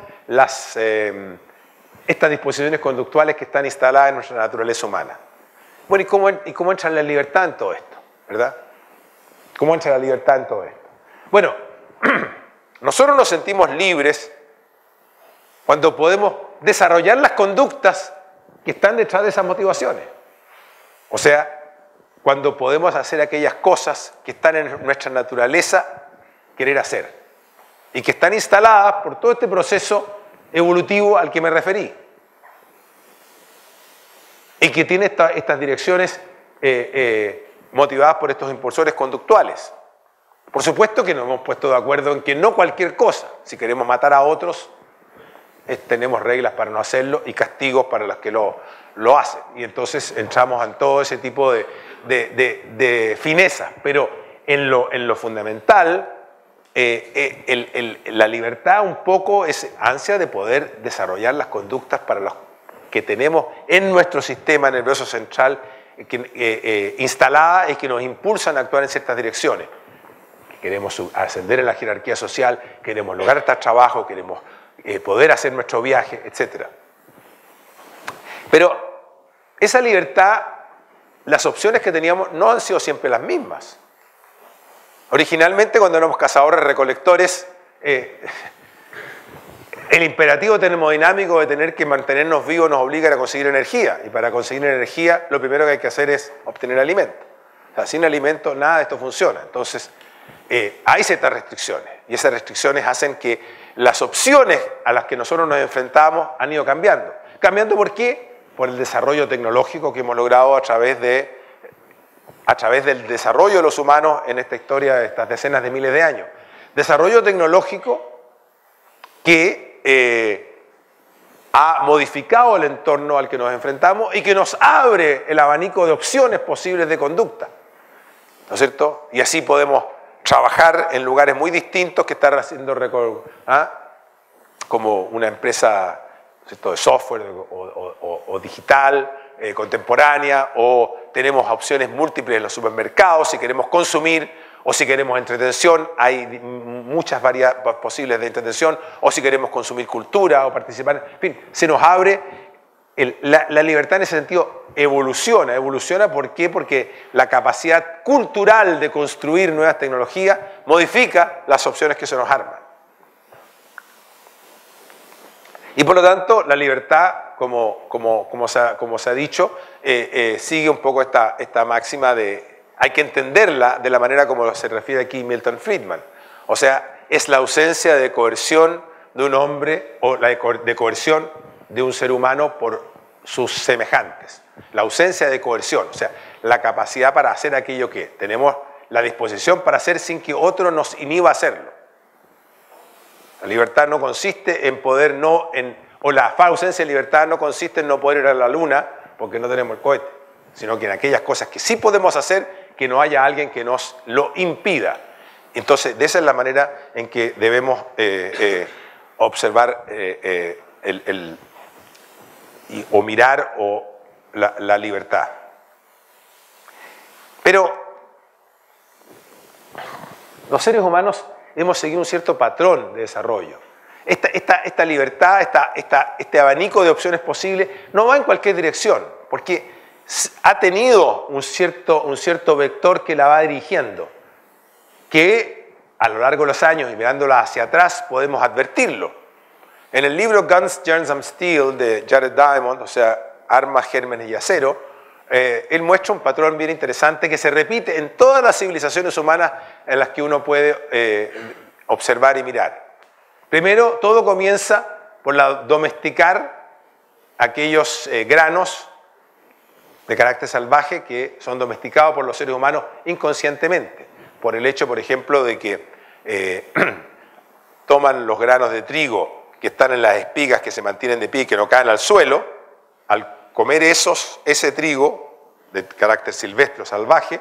estas disposiciones conductuales que están instaladas en nuestra naturaleza humana. Bueno, ¿y cómo entra la libertad en todo esto? ¿Verdad? ¿Cómo entra la libertad en todo esto? Bueno, nosotros nos sentimos libres cuando podemos desarrollar las conductas que están detrás de esas motivaciones. O sea, cuando podemos hacer aquellas cosas que están en nuestra naturaleza querer hacer y que están instaladas por todo este proceso evolutivo al que me referí, y que tiene estas direcciones motivadas por estos impulsores conductuales. Por supuesto que nos hemos puesto de acuerdo en que no cualquier cosa. Si queremos matar a otros, tenemos reglas para no hacerlo y castigos para los que lo hacen. Y entonces entramos en todo ese tipo de finezas. Pero en lo fundamental, la libertad un poco es ansia de poder desarrollar las conductas para los que tenemos en nuestro sistema nervioso central instalada y que nos impulsan a actuar en ciertas direcciones. Queremos ascender en la jerarquía social, queremos lograr estar trabajo, queremos poder hacer nuestro viaje, etc. Pero esa libertad, las opciones que teníamos no han sido siempre las mismas. Originalmente, cuando éramos cazadores-recolectores, el imperativo termodinámico de tener que mantenernos vivos nos obliga a conseguir energía. Y para conseguir energía, lo primero que hay que hacer es obtener alimento. O sea, sin alimento, nada de esto funciona. Entonces, hay ciertas restricciones. Y esas restricciones hacen que las opciones a las que nosotros nos enfrentamos han ido cambiando. ¿Cambiando por qué? Por el desarrollo tecnológico que hemos logrado a través del desarrollo de los humanos en esta historia de estas decenas de miles de años. Desarrollo tecnológico que ha modificado el entorno al que nos enfrentamos y que nos abre el abanico de opciones posibles de conducta, ¿no es cierto? Y así podemos trabajar en lugares muy distintos que estar haciendo como una empresa, ¿no es cierto?, de software o digital, contemporánea, o tenemos opciones múltiples en los supermercados si queremos consumir, o si queremos entretención, hay muchas variedades posibles de entretención, o si queremos consumir cultura o participar, en fin, se nos abre, la libertad en ese sentido evoluciona, ¿por qué? Porque la capacidad cultural de construir nuevas tecnologías modifica las opciones que se nos arman. Y por lo tanto, la libertad, como se ha dicho, sigue un poco esta máxima de hay que entenderla de la manera como se refiere aquí Milton Friedman. O sea, es la ausencia de coerción de un hombre o de coerción de un ser humano por sus semejantes. La ausencia de coerción, o sea, la capacidad para hacer aquello que tenemos la disposición para hacer sin que otro nos inhiba a hacerlo. La libertad no consiste en poder o la ausencia de libertad no consiste en no poder ir a la luna porque no tenemos el cohete, sino que en aquellas cosas que sí podemos hacer, que no haya alguien que nos lo impida. Entonces, de esa es la manera en que debemos observar o mirar la libertad. Pero los seres humanos hemos seguido un cierto patrón de desarrollo. Esta libertad, este abanico de opciones posibles no va en cualquier dirección, porque ha tenido un cierto vector que la va dirigiendo, que a lo largo de los años y mirándola hacia atrás podemos advertirlo. En el libro Guns, Germs and Steel de Jared Diamond, o sea, Armas, Gérmenes y Acero, él muestra un patrón bien interesante que se repite en todas las civilizaciones humanas en las que uno puede observar y mirar. Primero, todo comienza por domesticar aquellos granos de carácter salvaje que son domesticados por los seres humanos inconscientemente, por el hecho, por ejemplo, de que toman los granos de trigo que están en las espigas que se mantienen de pie y que no caen al suelo, al comer ese trigo de carácter silvestre o salvaje,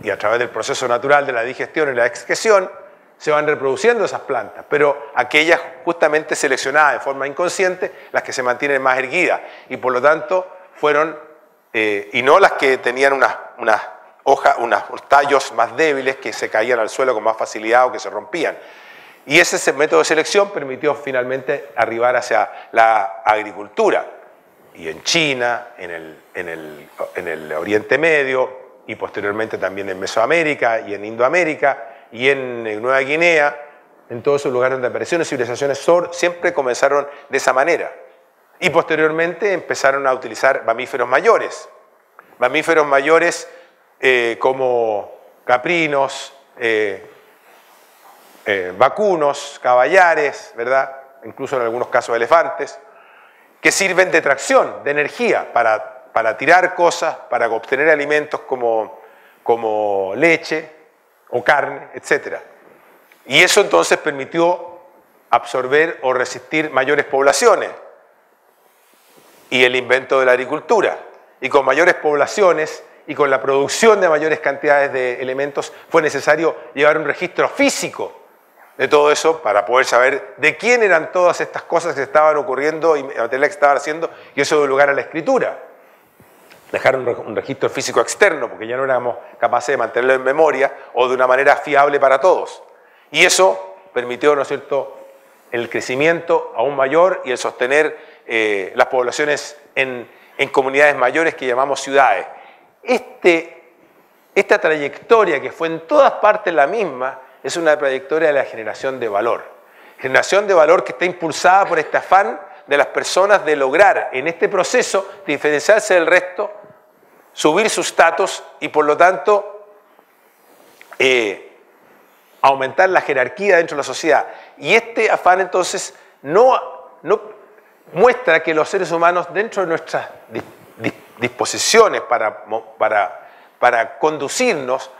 y a través del proceso natural de la digestión y la excreción, se van reproduciendo esas plantas, pero aquellas justamente seleccionadas de forma inconsciente, las que se mantienen más erguidas, y por lo tanto fueron y no las que tenían unos tallos más débiles que se caían al suelo con más facilidad o que se rompían. Y ese método de selección permitió finalmente arribar hacia la agricultura. Y en China, en el Oriente Medio, y posteriormente también en Mesoamérica y en Indoamérica y en Nueva Guinea, en todos esos lugares donde aparecieron civilizaciones siempre comenzaron de esa manera. Y posteriormente empezaron a utilizar mamíferos mayores como caprinos, vacunos, caballares, ¿verdad? Incluso en algunos casos elefantes, que sirven de tracción, de energía, para tirar cosas, para obtener alimentos como leche o carne, etc. Y eso entonces permitió absorber o resistir mayores poblaciones y el invento de la agricultura. Y con mayores poblaciones y con la producción de mayores cantidades de elementos fue necesario llevar un registro físico de todo eso para poder saber de quién eran todas estas cosas que estaban ocurriendo y materiales que estaban haciendo, y eso dio lugar a la escritura. Dejar un registro físico externo, porque ya no éramos capaces de mantenerlo en memoria o de una manera fiable para todos. Y eso permitió, ¿no es cierto?, el crecimiento aún mayor y el sostener las poblaciones en comunidades mayores que llamamos ciudades. Esta trayectoria, que fue en todas partes la misma, es una trayectoria de la generación de valor. Generación de valor que está impulsada por este afán de las personas de lograr en este proceso diferenciarse del resto, subir su estatus y por lo tanto aumentar la jerarquía dentro de la sociedad. Y este afán entonces no muestra que los seres humanos, dentro de nuestras disposiciones para conducirnos,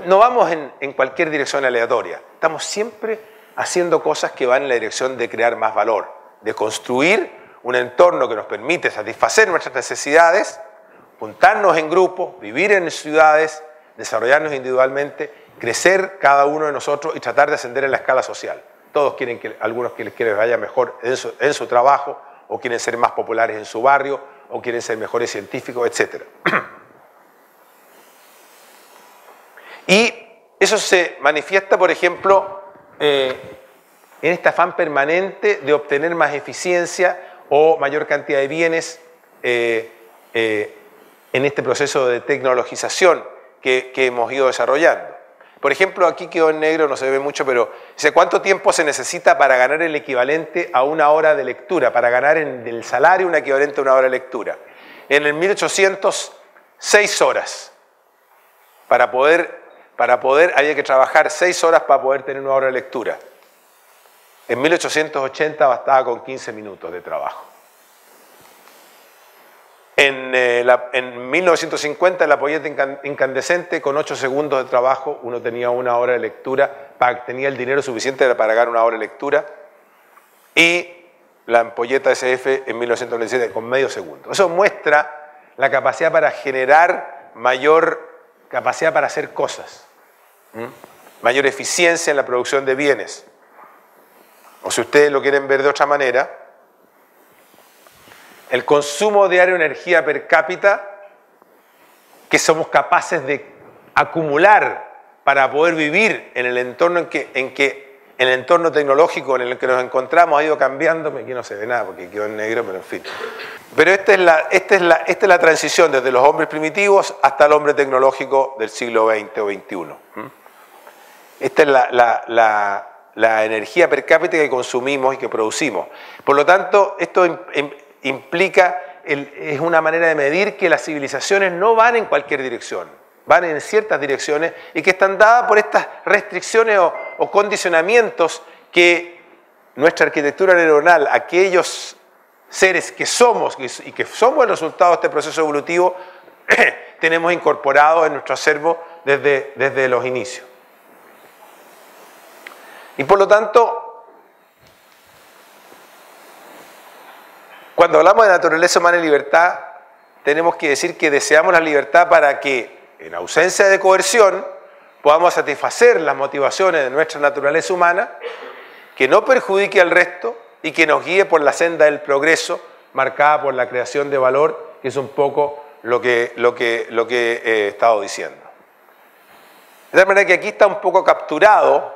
no vamos en cualquier dirección aleatoria. Estamos siempre haciendo cosas que van en la dirección de crear más valor, de construir un entorno que nos permite satisfacer nuestras necesidades, juntarnos en grupos, vivir en ciudades, desarrollarnos individualmente, crecer cada uno de nosotros y tratar de ascender en la escala social. Todos quieren que, algunos quieren que les vaya mejor en su trabajo, o quieren ser más populares en su barrio, o quieren ser mejores científicos, etc. Y eso se manifiesta, por ejemplo, en este afán permanente de obtener más eficiencia o mayor cantidad de bienes en este proceso de tecnologización que hemos ido desarrollando. Por ejemplo, aquí quedó en negro, no se ve mucho, pero dice, ¿cuánto tiempo se necesita para ganar el equivalente a una hora de lectura? Para ganar en el salario un equivalente a una hora de lectura. En el 1800, 6 horas. Para poder había que trabajar 6 horas para poder tener una hora de lectura. En 1880 bastaba con 15 minutos de trabajo. En 1950, en la polleta incandescente, con 8 segundos de trabajo, uno tenía una hora de lectura, tenía el dinero suficiente para pagar una hora de lectura, y la ampolleta SF en 1997 con medio segundo. Eso muestra la capacidad para generar mayor capacidad para hacer cosas, mayor eficiencia en la producción de bienes. O si ustedes lo quieren ver de otra manera, el consumo diario de energía per cápita que somos capaces de acumular para poder vivir en el entorno en el entorno tecnológico en el que nos encontramos ha ido cambiando. Aquí no se ve nada porque quedó en negro, pero en fin. Pero esta es la transición desde los hombres primitivos hasta el hombre tecnológico del siglo XX o XXI. Esta es la energía per cápita que consumimos y que producimos. Por lo tanto, esto implica, es una manera de medir que las civilizaciones no van en cualquier dirección, van en ciertas direcciones y que están dadas por estas restricciones o condicionamientos que nuestra arquitectura neuronal, aquellos seres que somos y que somos el resultado de este proceso evolutivo, tenemos incorporado en nuestro acervo desde los inicios. Y por lo tanto, cuando hablamos de naturaleza humana y libertad, tenemos que decir que deseamos la libertad para que, en ausencia de coerción, podamos satisfacer las motivaciones de nuestra naturaleza humana, que no perjudique al resto y que nos guíe por la senda del progreso, marcada por la creación de valor, que es un poco lo que he estado diciendo. De tal manera que aquí está un poco capturado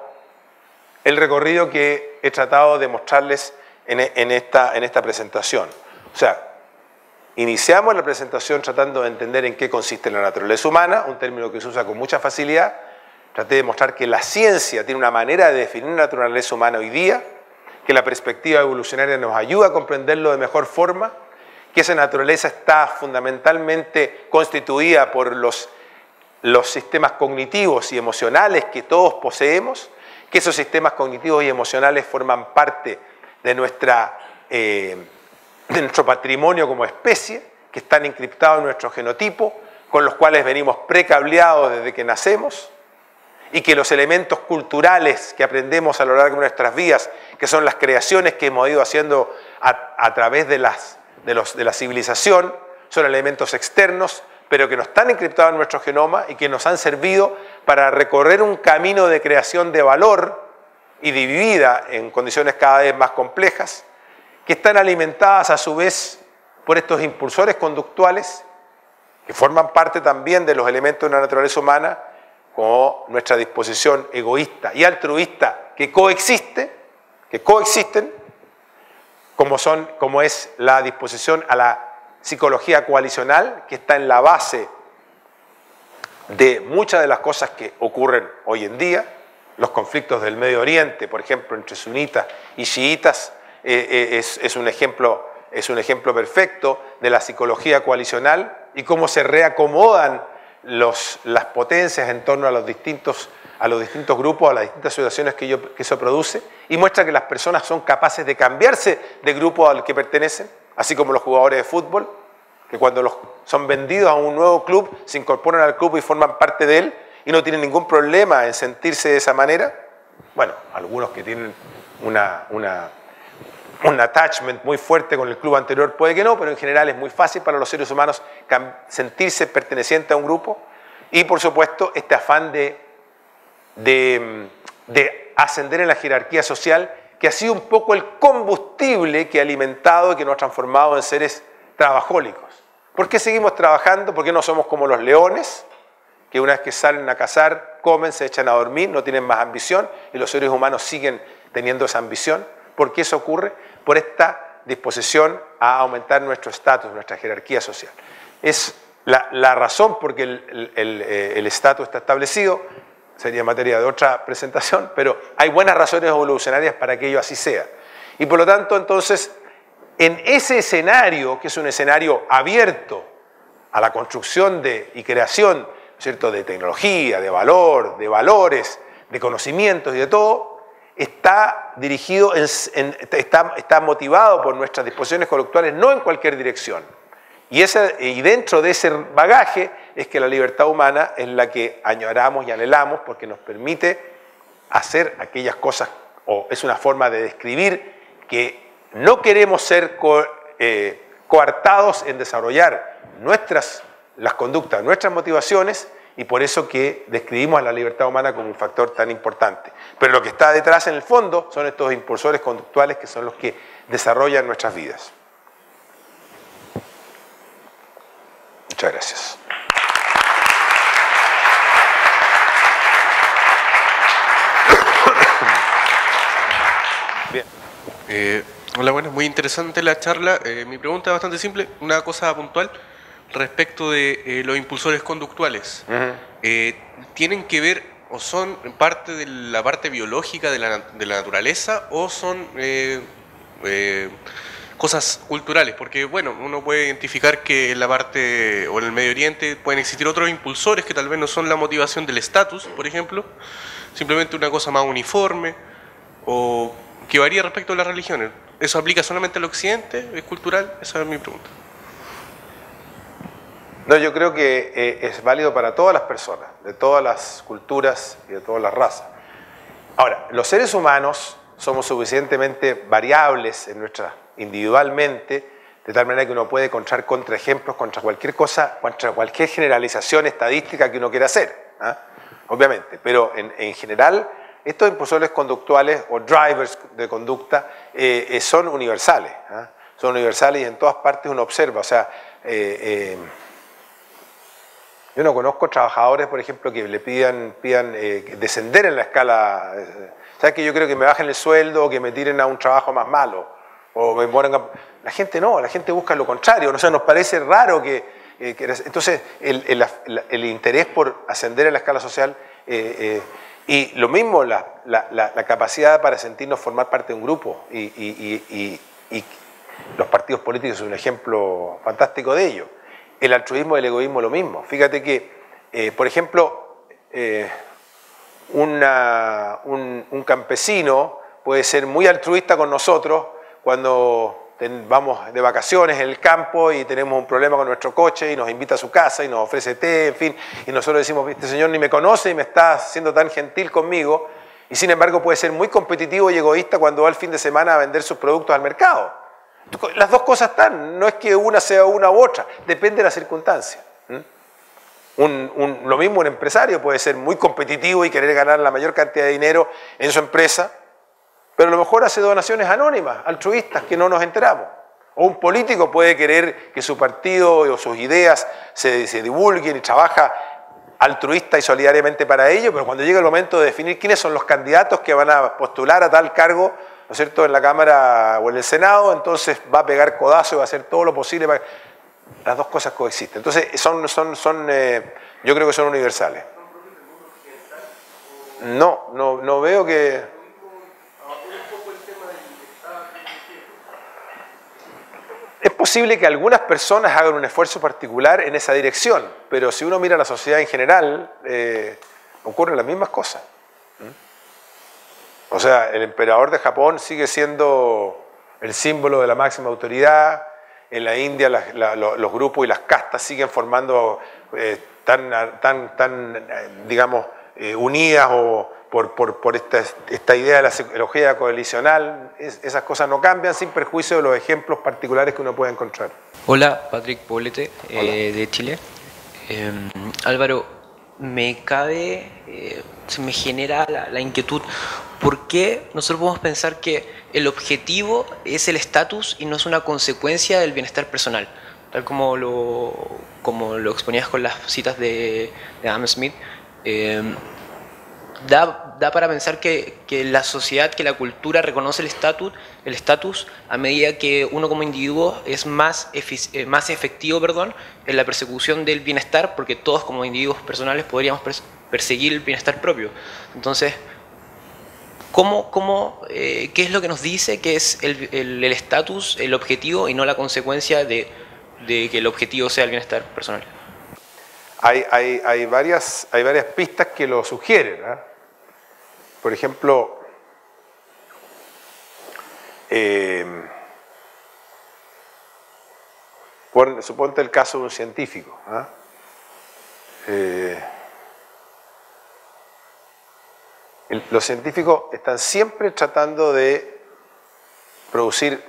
el recorrido que he tratado de mostrarles en esta presentación. O sea, iniciamos la presentación tratando de entender en qué consiste la naturaleza humana, un término que se usa con mucha facilidad. Traté de mostrar que la ciencia tiene una manera de definir la naturaleza humana hoy día, que la perspectiva evolucionaria nos ayuda a comprenderlo de mejor forma, que esa naturaleza está fundamentalmente constituida por los sistemas cognitivos y emocionales que todos poseemos, que esos sistemas cognitivos y emocionales forman parte de nuestro patrimonio como especie, que están encriptados en nuestro genotipo, con los cuales venimos precableados desde que nacemos, y que los elementos culturales que aprendemos a lo largo de nuestras vidas, que son las creaciones que hemos ido haciendo a través de la civilización, son elementos externos, pero que no están encriptados en nuestro genoma y que nos han servido para recorrer un camino de creación de valor y de vida en condiciones cada vez más complejas, que están alimentadas a su vez por estos impulsores conductuales que forman parte también de los elementos de la naturaleza humana, como nuestra disposición egoísta y altruista que coexisten, como es la disposición a la psicología coalicional, que está en la base de muchas de las cosas que ocurren hoy en día. Los conflictos del Medio Oriente, por ejemplo, entre sunitas y chiitas, es un ejemplo perfecto de la psicología coalicional y cómo se reacomodan las potencias en torno a los distintos grupos, a las distintas situaciones que eso produce, y muestra que las personas son capaces de cambiarse de grupo al que pertenecen, así como los jugadores de fútbol, que cuando son vendidos a un nuevo club, se incorporan al club y forman parte de él, y no tienen ningún problema en sentirse de esa manera. Bueno, algunos que tienen un attachment muy fuerte con el club anterior, puede que no, pero en general es muy fácil para los seres humanos sentirse pertenecientes a un grupo. Y por supuesto este afán de ascender en la jerarquía social, que ha sido un poco el combustible que ha alimentado y que nos ha transformado en seres trabajólicos. ¿Por qué seguimos trabajando? ¿Por qué no somos como los leones, que una vez que salen a cazar, comen, se echan a dormir, no tienen más ambición, y los seres humanos siguen teniendo esa ambición? ¿Por qué eso ocurre? Por esta disposición a aumentar nuestro estatus, nuestra jerarquía social. Es la razón por qué el estatus está establecido. Sería materia de otra presentación, pero hay buenas razones evolucionarias para que ello así sea. Y por lo tanto, entonces, en ese escenario, que es un escenario abierto a la construcción y creación, ¿cierto?, de tecnología, de valor, de valores, de conocimientos y de todo, está dirigido, está motivado por nuestras disposiciones conductuales, no en cualquier dirección. Y dentro de ese bagaje es que la libertad humana es la que añoramos y anhelamos, porque nos permite hacer aquellas cosas, o es una forma de describir que no queremos ser coartados en desarrollar las conductas, nuestras motivaciones, y por eso que describimos a la libertad humana como un factor tan importante. Pero lo que está detrás en el fondo son estos impulsores conductuales que son los que desarrollan nuestras vidas. Muchas gracias. Bien. Hola, buenas, muy interesante la charla. Mi pregunta es bastante simple, una cosa puntual respecto de los impulsores conductuales. ¿Tienen que ver o son parte de la parte biológica de la naturaleza o son cosas culturales? Porque, bueno, uno puede identificar que en la parte o en el Medio Oriente pueden existir otros impulsores que tal vez no son la motivación del estatus, por ejemplo, simplemente una cosa más uniforme o que varía respecto a las religiones. ¿Eso aplica solamente al occidente? ¿Es cultural? Esa es mi pregunta. No, yo creo que es válido para todas las personas, de todas las culturas y de todas las razas. Ahora, los seres humanos somos suficientemente variables individualmente, de tal manera que uno puede encontrar contraejemplos contra cualquier cosa, contra cualquier generalización estadística que uno quiera hacer, ¿eh? Obviamente, pero en general estos impulsores conductuales o drivers de conducta son universales, ¿eh? Son universales y en todas partes uno observa, o sea, yo no conozco trabajadores, por ejemplo, que le pidan descender en la escala. ¿Sabes que yo creo que me bajen el sueldo o que me tiren a un trabajo más malo? O me pongan La gente no, la gente busca lo contrario. O sea, nos parece raro que entonces, el interés por ascender en la escala social y lo mismo la capacidad para sentirnos formar parte de un grupo. Y los partidos políticos son un ejemplo fantástico de ello. El altruismo y el egoísmo lo mismo. Fíjate que, por ejemplo, un campesino puede ser muy altruista con nosotros cuando vamos de vacaciones en el campo y tenemos un problema con nuestro coche y nos invita a su casa y nos ofrece té, en fin, y nosotros decimos, este señor ni me conoce y me está siendo tan gentil conmigo, y sin embargo puede ser muy competitivo y egoísta cuando va el fin de semana a vender sus productos al mercado. Las dos cosas están, no es que una sea una u otra, depende de la circunstancia. Lo mismo un empresario puede ser muy competitivo y querer ganar la mayor cantidad de dinero en su empresa, pero a lo mejor hace donaciones anónimas, altruistas, que no nos enteramos. O un político puede querer que su partido o sus ideas se divulguen y trabaja altruista y solidariamente para ello, pero cuando llega el momento de definir quiénes son los candidatos que van a postular a tal cargo, ¿no es cierto?, en la Cámara o en el Senado, entonces va a pegar codazo y va a hacer todo lo posible para... Las dos cosas coexisten. Entonces, yo creo que son universales. No veo que... Es posible que algunas personas hagan un esfuerzo particular en esa dirección, pero si uno mira a la sociedad en general, ocurren las mismas cosas. O sea, el emperador de Japón sigue siendo el símbolo de la máxima autoridad. En la India los grupos y las castas siguen formando digamos, unidas o por esta idea de la psicología coalicional. Esas cosas no cambian sin perjuicio de los ejemplos particulares que uno puede encontrar. Hola, Patrick Poblete, Hola. de Chile. Álvaro, se me genera la inquietud. ¿Por qué nosotros podemos pensar que el objetivo es el estatus y no es una consecuencia del bienestar personal? Tal como lo exponías con las citas de Adam Smith. Da para pensar que la sociedad, que la cultura reconoce el estatus a medida que uno como individuo es más efectivo en la persecución del bienestar, porque todos como individuos personales podríamos perseguir el bienestar propio. Entonces, ¿qué es lo que nos dice que es el estatus, el objetivo y no la consecuencia de que el objetivo sea el bienestar personal? Hay varias pistas que lo sugieren, ¿eh? Por ejemplo, suponte el caso de un científico. Los científicos están siempre tratando de producir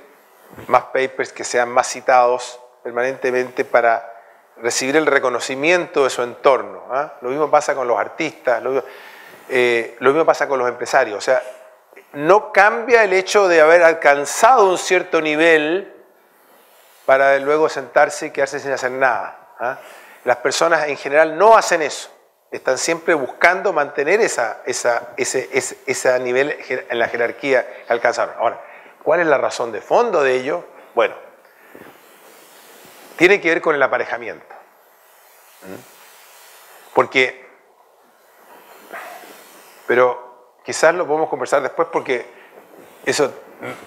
más papers que sean más citados permanentemente para recibir el reconocimiento de su entorno. Lo mismo pasa con los artistas, lo mismo pasa con los empresarios. O sea, no cambia el hecho de haber alcanzado un cierto nivel para luego sentarse y quedarse sin hacer nada. Las personas en general no hacen eso. Están siempre buscando mantener ese nivel en la jerarquía que alcanzaron. Ahora, ¿cuál es la razón de fondo de ello? Bueno, tiene que ver con el aparejamiento. Pero quizás lo podemos conversar después, porque eso,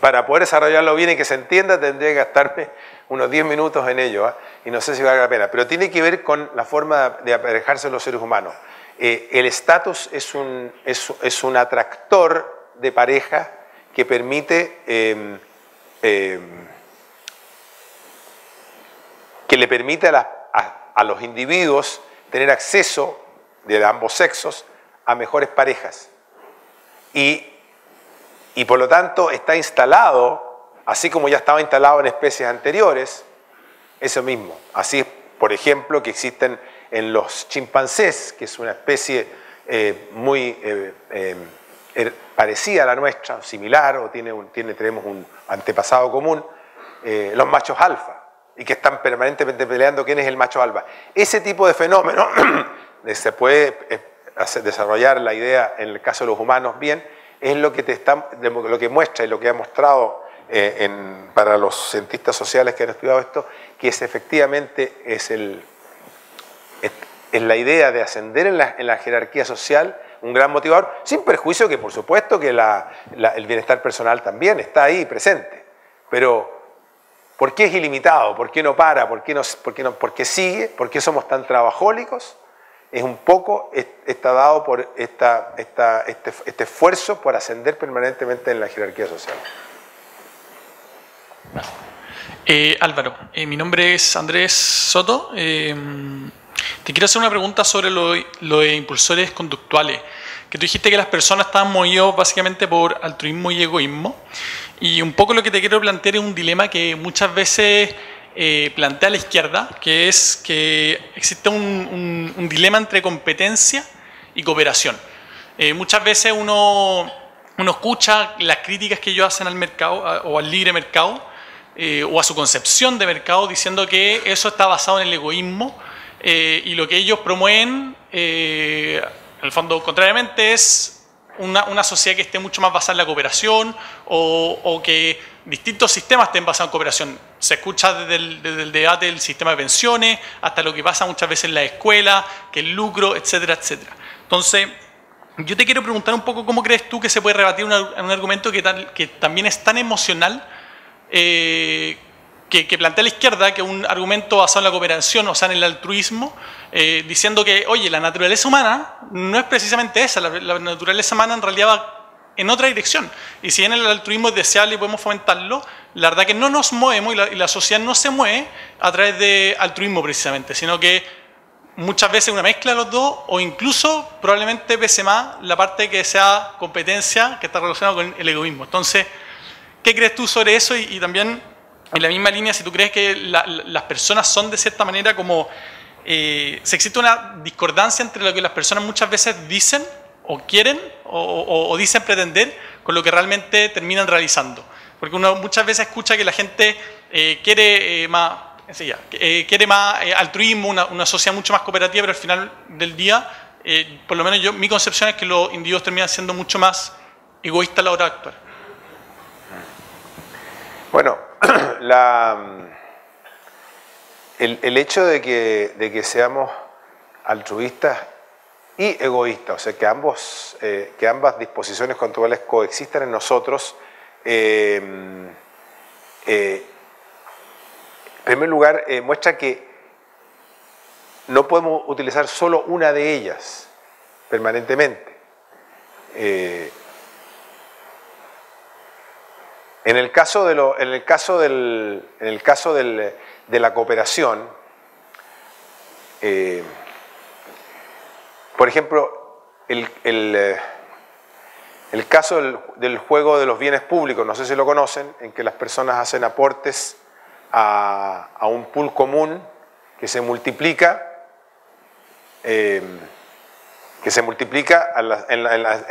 para poder desarrollarlo bien y que se entienda, tendría que gastarme unos 10 minutos en ello, y no sé si vale la pena. Pero tiene que ver con la forma de aparejarse los seres humanos. El estatus es un atractor de pareja que permite que le permite a los individuos tener acceso de ambos sexos a mejores parejas. Y por lo tanto está instalado, así como ya estaba instalado en especies anteriores, eso mismo. Así es, por ejemplo, que existen en los chimpancés, que es una especie muy parecida a la nuestra, similar, o tenemos un antepasado común, los machos alfa, y que están permanentemente peleando quién es el macho alfa. Ese tipo de fenómeno se puede desarrollar la idea en el caso de los humanos bien, es lo que muestra y lo que ha mostrado para los cientistas sociales que han estudiado esto, que efectivamente es la idea de ascender en la jerarquía social un gran motivador, sin perjuicio que por supuesto que el bienestar personal también está ahí presente. Pero ¿por qué es ilimitado? ¿Por qué no para? ¿Por qué sigue? ¿Por qué somos tan trabajólicos? Es un poco, está dado por este esfuerzo por ascender permanentemente en la jerarquía social. Álvaro, mi nombre es Andrés Soto. Te quiero hacer una pregunta sobre lo de impulsores conductuales. Que tú dijiste que las personas estaban movidas básicamente por altruismo y egoísmo. Y un poco lo que te quiero plantear es un dilema que muchas veces plantea la izquierda, que es que existe un dilema entre competencia y cooperación. Muchas veces uno escucha las críticas que ellos hacen al mercado o al libre mercado o a su concepción de mercado, diciendo que eso está basado en el egoísmo y lo que ellos promueven, en el fondo, contrariamente, es una sociedad que esté mucho más basada en la cooperación o que distintos sistemas estén basados en cooperación. Se escucha desde el debate del sistema de pensiones hasta lo que pasa muchas veces en la escuela, que el lucro, etcétera, etcétera. Entonces, yo te quiero preguntar un poco cómo crees tú que se puede rebatir un argumento que también es tan emocional, que plantea la izquierda, que es un argumento basado en la cooperación, o sea, en el altruismo, diciendo que, oye, la naturaleza humana no es precisamente esa, la naturaleza humana en realidad va en otra dirección. Y si bien el altruismo es deseable y podemos fomentarlo, la verdad que no nos movemos y la sociedad no se mueve a través de altruismo precisamente, sino que muchas veces una mezcla de los dos, o incluso probablemente pese más la parte que sea competencia, que está relacionada con el egoísmo. Entonces, ¿qué crees tú sobre eso? Y también, en la misma línea, si tú crees que las personas son de cierta manera como... si existe una discordancia entre lo que las personas muchas veces dicen o quieren o dicen pretender con lo que realmente terminan realizando. Porque uno muchas veces escucha que la gente quiere más... quiere más altruismo, una sociedad mucho más cooperativa, pero al final del día, por lo menos mi concepción es que los individuos terminan siendo mucho más egoístas a la hora de actuar. Bueno, el hecho de que seamos altruistas y egoístas, o sea, que ambas disposiciones conductuales coexistan en nosotros, en primer lugar, muestra que no podemos utilizar solo una de ellas permanentemente. En el caso de la cooperación, por ejemplo, el caso del juego de los bienes públicos, no sé si lo conocen, en que las personas hacen aportes a un pool común que se multiplica en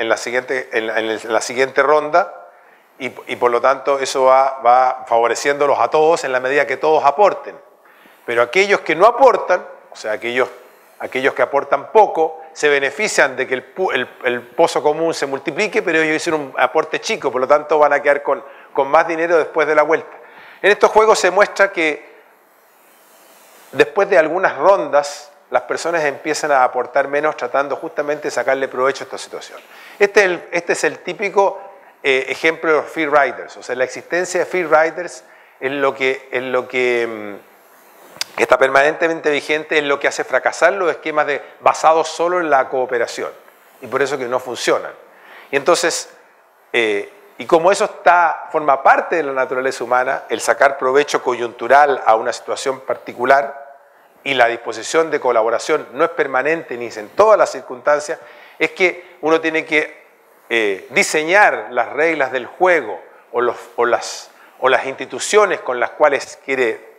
la siguiente ronda, y por lo tanto eso va favoreciéndolos a todos en la medida que todos aporten. Pero aquellos que no aportan, o sea, aquellos que aportan poco, se benefician de que el pozo común se multiplique, pero ellos hicieron un aporte chico, por lo tanto van a quedar con más dinero después de la vuelta. En estos juegos se muestra que después de algunas rondas, las personas empiezan a aportar menos, tratando justamente de sacarle provecho a esta situación. Este es el típico ejemplo de los free riders. O sea, la existencia de free riders es lo que está permanentemente vigente, es lo que hace fracasar los esquemas basados solo en la cooperación. Y por eso que no funcionan. Y entonces, y como eso forma parte de la naturaleza humana, el sacar provecho coyuntural a una situación particular y la disposición de colaboración no es permanente ni en todas las circunstancias, es que uno tiene que diseñar las reglas del juego o las instituciones con las cuales quiere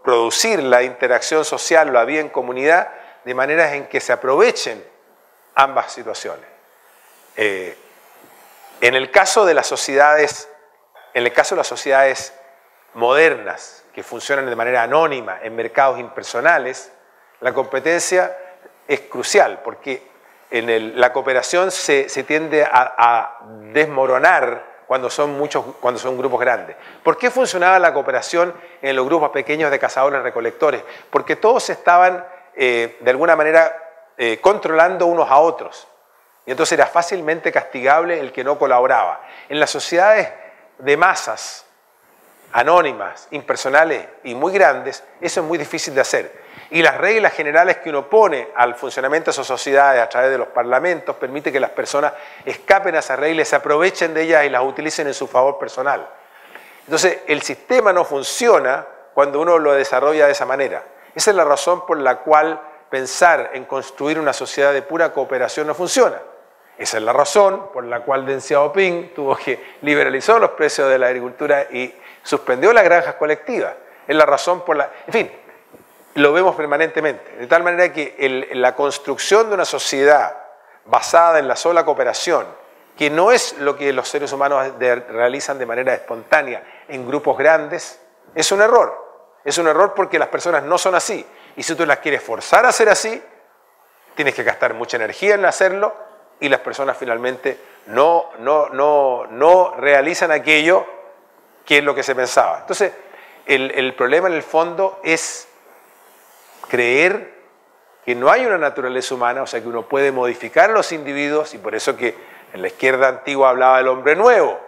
producir la interacción social, la vida en comunidad, de maneras en que se aprovechen ambas situaciones. En el caso de las sociedades modernas, que funcionan de manera anónima en mercados impersonales, la competencia es crucial, porque la cooperación se tiende a desmoronar cuando son grupos grandes. ¿Por qué funcionaba la cooperación en los grupos pequeños de cazadores-recolectores? Porque todos estaban de alguna manera controlando unos a otros. Y entonces era fácilmente castigable el que no colaboraba. En las sociedades de masas, anónimas, impersonales y muy grandes, eso es muy difícil de hacer. Y las reglas generales que uno pone al funcionamiento de esas sociedades a través de los parlamentos permite que las personas escapen a esas reglas, se aprovechen de ellas y las utilicen en su favor personal. Entonces, el sistema no funciona cuando uno lo desarrolla de esa manera. Esa es la razón por la cual pensar en construir una sociedad de pura cooperación no funciona. Esa es la razón por la cual Deng Xiaoping liberalizó los precios de la agricultura y suspendió las granjas colectivas. Es la razón por la... En fin, lo vemos permanentemente. De tal manera que la construcción de una sociedad basada en la sola cooperación, que no es lo que los seres humanos realizan de manera espontánea en grupos grandes, es un error. Es un error porque las personas no son así. Y si tú las quieres forzar a ser así, tienes que gastar mucha energía en hacerlo y las personas finalmente no realizan aquello que es lo que se pensaba. Entonces, el problema en el fondo es creer que no hay una naturaleza humana, o sea que uno puede modificar a los individuos, y por eso que en la izquierda antigua hablaba del hombre nuevo,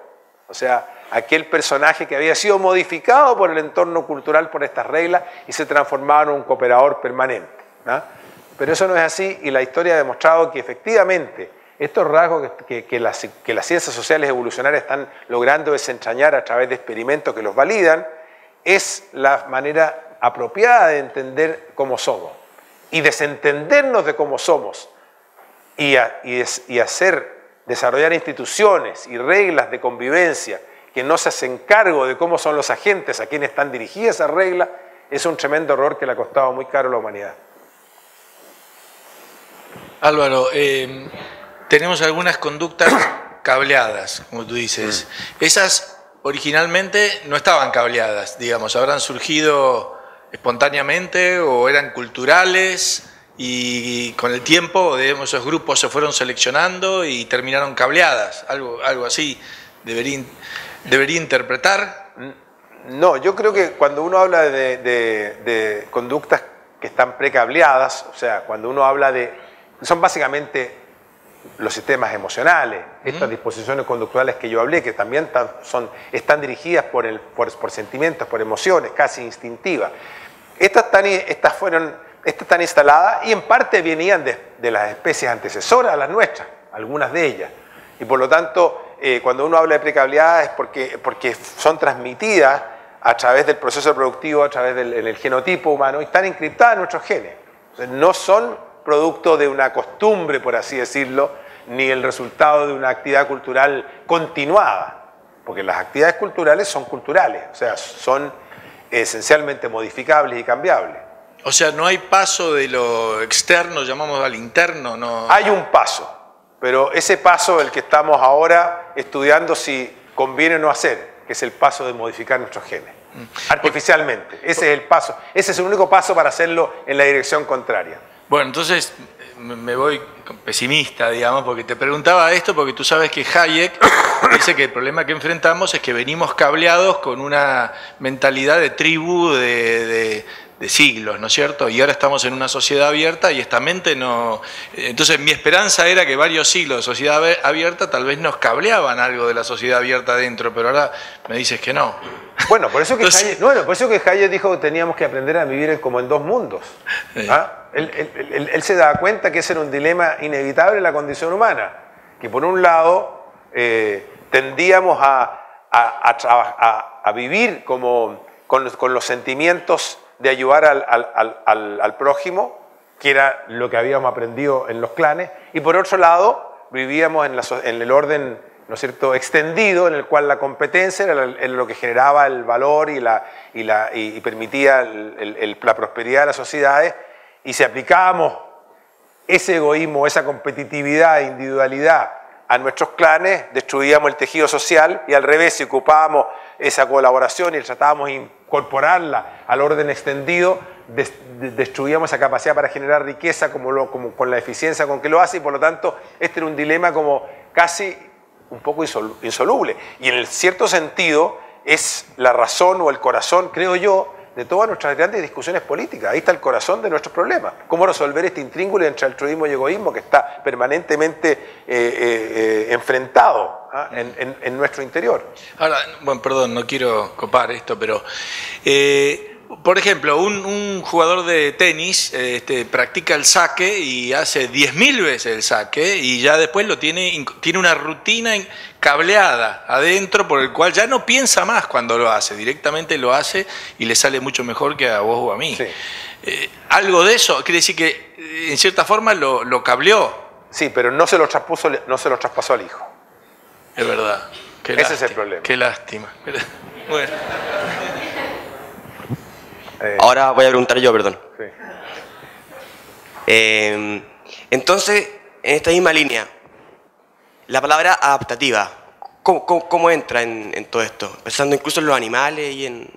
o sea, aquel personaje que había sido modificado por el entorno cultural, por estas reglas, y se transformaba en un cooperador permanente, ¿no? Pero eso no es así, y la historia ha demostrado que efectivamente estos rasgos que las ciencias sociales evolucionarias están logrando desentrañar a través de experimentos que los validan, es la manera apropiada de entender cómo somos. y desentendernos de cómo somos y desarrollar instituciones y reglas de convivencia que no se hacen cargo de cómo son los agentes a quienes están dirigidas esas reglas, es un tremendo error que le ha costado muy caro a la humanidad. Álvaro, tenemos algunas conductas cableadas, como tú dices. Esas originalmente no estaban cableadas, digamos, habrán surgido espontáneamente o eran culturales y con el tiempo, digamos, esos grupos se fueron seleccionando y terminaron cableadas, algo así debería interpretar. No, yo creo que cuando uno habla de conductas que están precableadas, o sea, cuando uno habla son básicamente los sistemas emocionales, estas disposiciones conductuales que yo hablé, que también están dirigidas por sentimientos, por emociones, casi instintivas. Estas están instaladas y en parte venían de las especies antecesoras a las nuestras, algunas de ellas. Y por lo tanto, cuando uno habla de precableadas es porque son transmitidas a través del proceso reproductivo, a través del genotipo humano, y están encriptadas en nuestros genes. O sea, no son producto de una costumbre, por así decirlo, ni el resultado de una actividad cultural continuada, porque las actividades culturales son culturales, o sea, son esencialmente modificables y cambiables. O sea, no hay paso de lo externo, llamamos al interno, no. Hay un paso, pero ese paso el que estamos ahora estudiando si conviene o no hacer, que es el paso de modificar nuestros genes, artificialmente. Ese es el paso, ese es el único paso para hacerlo en la dirección contraria. Bueno, entonces me voy pesimista, digamos, porque te preguntaba esto, porque tú sabes que Hayek dice que el problema que enfrentamos es que venimos cableados con una mentalidad de tribu de siglos, ¿no es cierto? Y ahora estamos en una sociedad abierta y esta mente no... Entonces mi esperanza era que varios siglos de sociedad abierta tal vez nos cableaban algo de la sociedad abierta adentro, pero ahora me dices que no. Bueno, por eso que Hayek dijo que teníamos que aprender a vivir como en dos mundos. ¿Ah? Él se da cuenta que ese era un dilema inevitable en la condición humana, que por un lado tendíamos a vivir con los sentimientos de ayudar al prójimo, que era lo que habíamos aprendido en los clanes, y por otro lado vivíamos en el orden, ¿no es cierto?, extendido, en el cual la competencia era lo que generaba el valor y permitía la prosperidad de las sociedades, y si aplicábamos ese egoísmo, esa competitividad e individualidad a nuestros clanes, destruíamos el tejido social, y al revés, si ocupábamos esa colaboración y tratábamos de incorporarla al orden extendido, destruíamos esa capacidad para generar riqueza como con la eficiencia con que lo hace, y por lo tanto este era un dilema como casi un poco insoluble. Y en cierto sentido es la razón o el corazón, creo yo, de todas nuestras grandes discusiones políticas. Ahí está el corazón de nuestros problemas. ¿Cómo resolver este intríngulo entre altruismo y egoísmo que está permanentemente enfrentado en nuestro interior? Ahora, bueno, perdón, no quiero copar esto, pero... por ejemplo, un jugador de tenis practica el saque y hace 10.000 veces el saque y ya después tiene una rutina cableada adentro por el cual ya no piensa más cuando lo hace, directamente lo hace y le sale mucho mejor que a vos o a mí. Sí. Algo de eso, quiere decir que en cierta forma lo cableó. Sí, pero no se lo traspasó al hijo. Es verdad. Ese es el problema. Qué lástima. Bueno. Ahora voy a preguntar yo, perdón. Sí. Entonces, en esta misma línea, la palabra adaptativa, ¿cómo entra en todo esto? Pensando incluso en los animales y en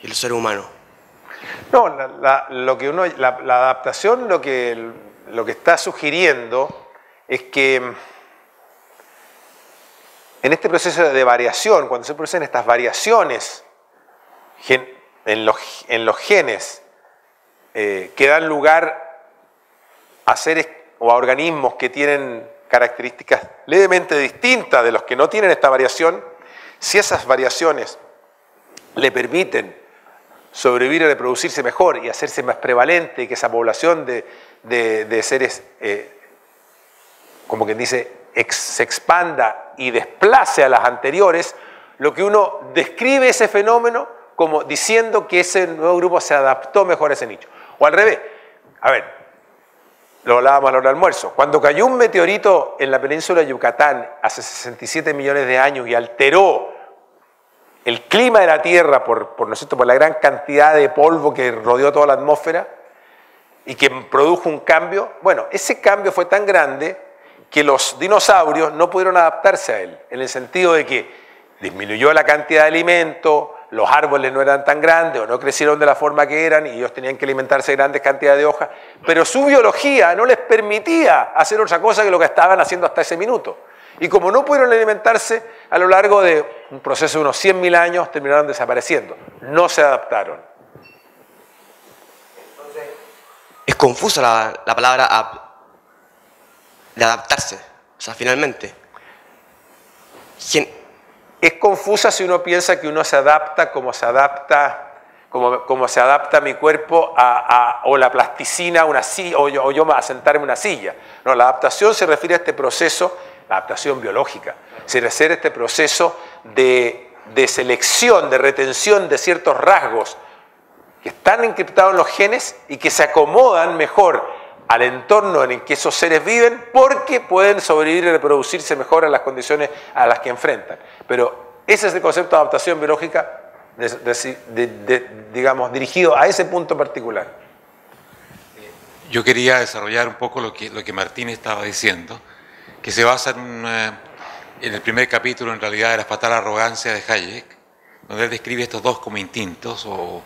los seres humanos. No, la adaptación lo que está sugiriendo es que en este proceso de variación, cuando se producen estas variaciones en los genes que dan lugar a seres o a organismos que tienen características levemente distintas de los que no tienen esta variación, si esas variaciones le permiten sobrevivir y reproducirse mejor y hacerse más prevalente y que esa población de seres, como quien dice, se expanda y desplace a las anteriores, lo que uno describe ese fenómeno como diciendo que ese nuevo grupo se adaptó mejor a ese nicho. O al revés, A ver, lo hablábamos a la hora del almuerzo. Cuando cayó un meteorito en la península de Yucatán hace 67 millones de años y alteró el clima de la Tierra ¿no es cierto?, por la gran cantidad de polvo que rodeó toda la atmósfera y que produjo un cambio, bueno, ese cambio fue tan grande que los dinosaurios no pudieron adaptarse a él, en el sentido de que disminuyó la cantidad de alimento, los árboles no eran tan grandes o no crecieron de la forma que eran y ellos tenían que alimentarse de grandes cantidades de hojas, pero su biología no les permitía hacer otra cosa que lo que estaban haciendo hasta ese minuto. Y como no pudieron alimentarse, a lo largo de un proceso de unos 100.000 años terminaron desapareciendo. No se adaptaron. Es confusa la palabra de adaptarse. O sea, finalmente. Es confusa si uno piensa que uno se adapta como se adapta mi cuerpo o la plasticina a una silla, o yo a sentarme en una silla. No, la adaptación se refiere a este proceso, la adaptación biológica, se refiere a este proceso de selección, de retención de ciertos rasgos que están encriptados en los genes y que se acomodan mejor al entorno en el que esos seres viven porque pueden sobrevivir y reproducirse mejor a las condiciones a las que enfrentan. Pero ese es el concepto de adaptación biológica, digamos, dirigido a ese punto particular. Yo quería desarrollar un poco lo que Martín estaba diciendo, que se basa en el primer capítulo, en realidad, de La fatal arrogancia de Hayek, donde él describe estos dos como instintos o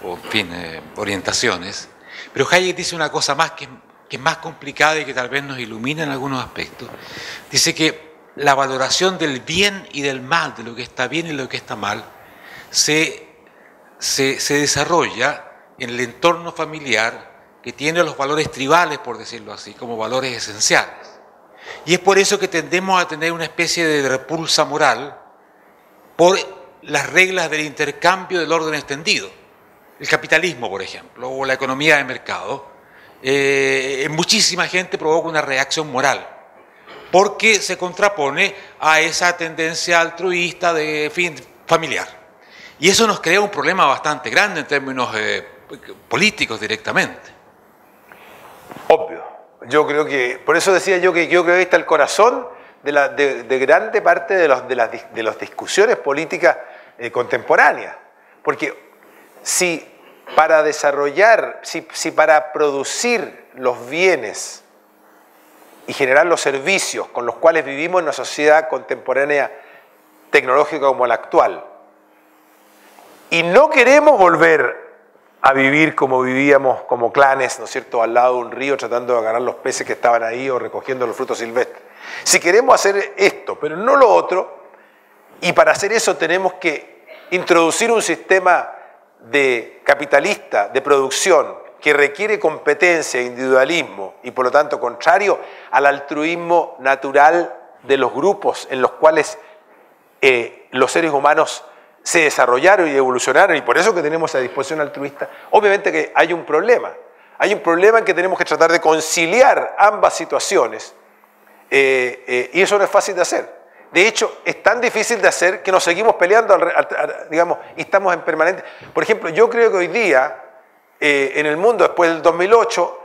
en fin, orientaciones. Pero Hayek dice una cosa más que es más complicada y que tal vez nos ilumina en algunos aspectos. Dice que la valoración del bien y del mal, de lo que está bien y lo que está mal, se desarrolla en el entorno familiar que tiene los valores tribales, por decirlo así, como valores esenciales. Y es por eso que tendemos a tener una especie de repulsa moral por las reglas del intercambio del orden extendido. El capitalismo, por ejemplo, o la economía de mercado, en muchísima gente provoca una reacción moral, porque se contrapone a esa tendencia altruista de fin familiar. Y eso nos crea un problema bastante grande en términos políticos directamente. Obvio. Yo creo que, por eso decía yo que creo que ahí está el corazón de grande parte de las discusiones políticas contemporáneas. Porque si para desarrollar, si para producir los bienes y generar los servicios con los cuales vivimos en una sociedad contemporánea tecnológica como la actual, y no queremos volver a vivir como vivíamos como clanes, ¿no es cierto?, al lado de un río tratando de agarrar los peces que estaban ahí o recogiendo los frutos silvestres. Si queremos hacer esto, pero no lo otro, y para hacer eso tenemos que introducir un sistema capitalista, de producción, que requiere competencia e individualismo y por lo tanto contrario al altruismo natural de los grupos en los cuales los seres humanos se desarrollaron y evolucionaron, y por eso que tenemos esa disposición altruista, obviamente que hay un problema. Hay un problema en que tenemos que tratar de conciliar ambas situaciones, y eso no es fácil de hacer. De hecho, es tan difícil de hacer que nos seguimos peleando, digamos, y estamos en permanente... Por ejemplo, yo creo que hoy día, en el mundo, después del 2008,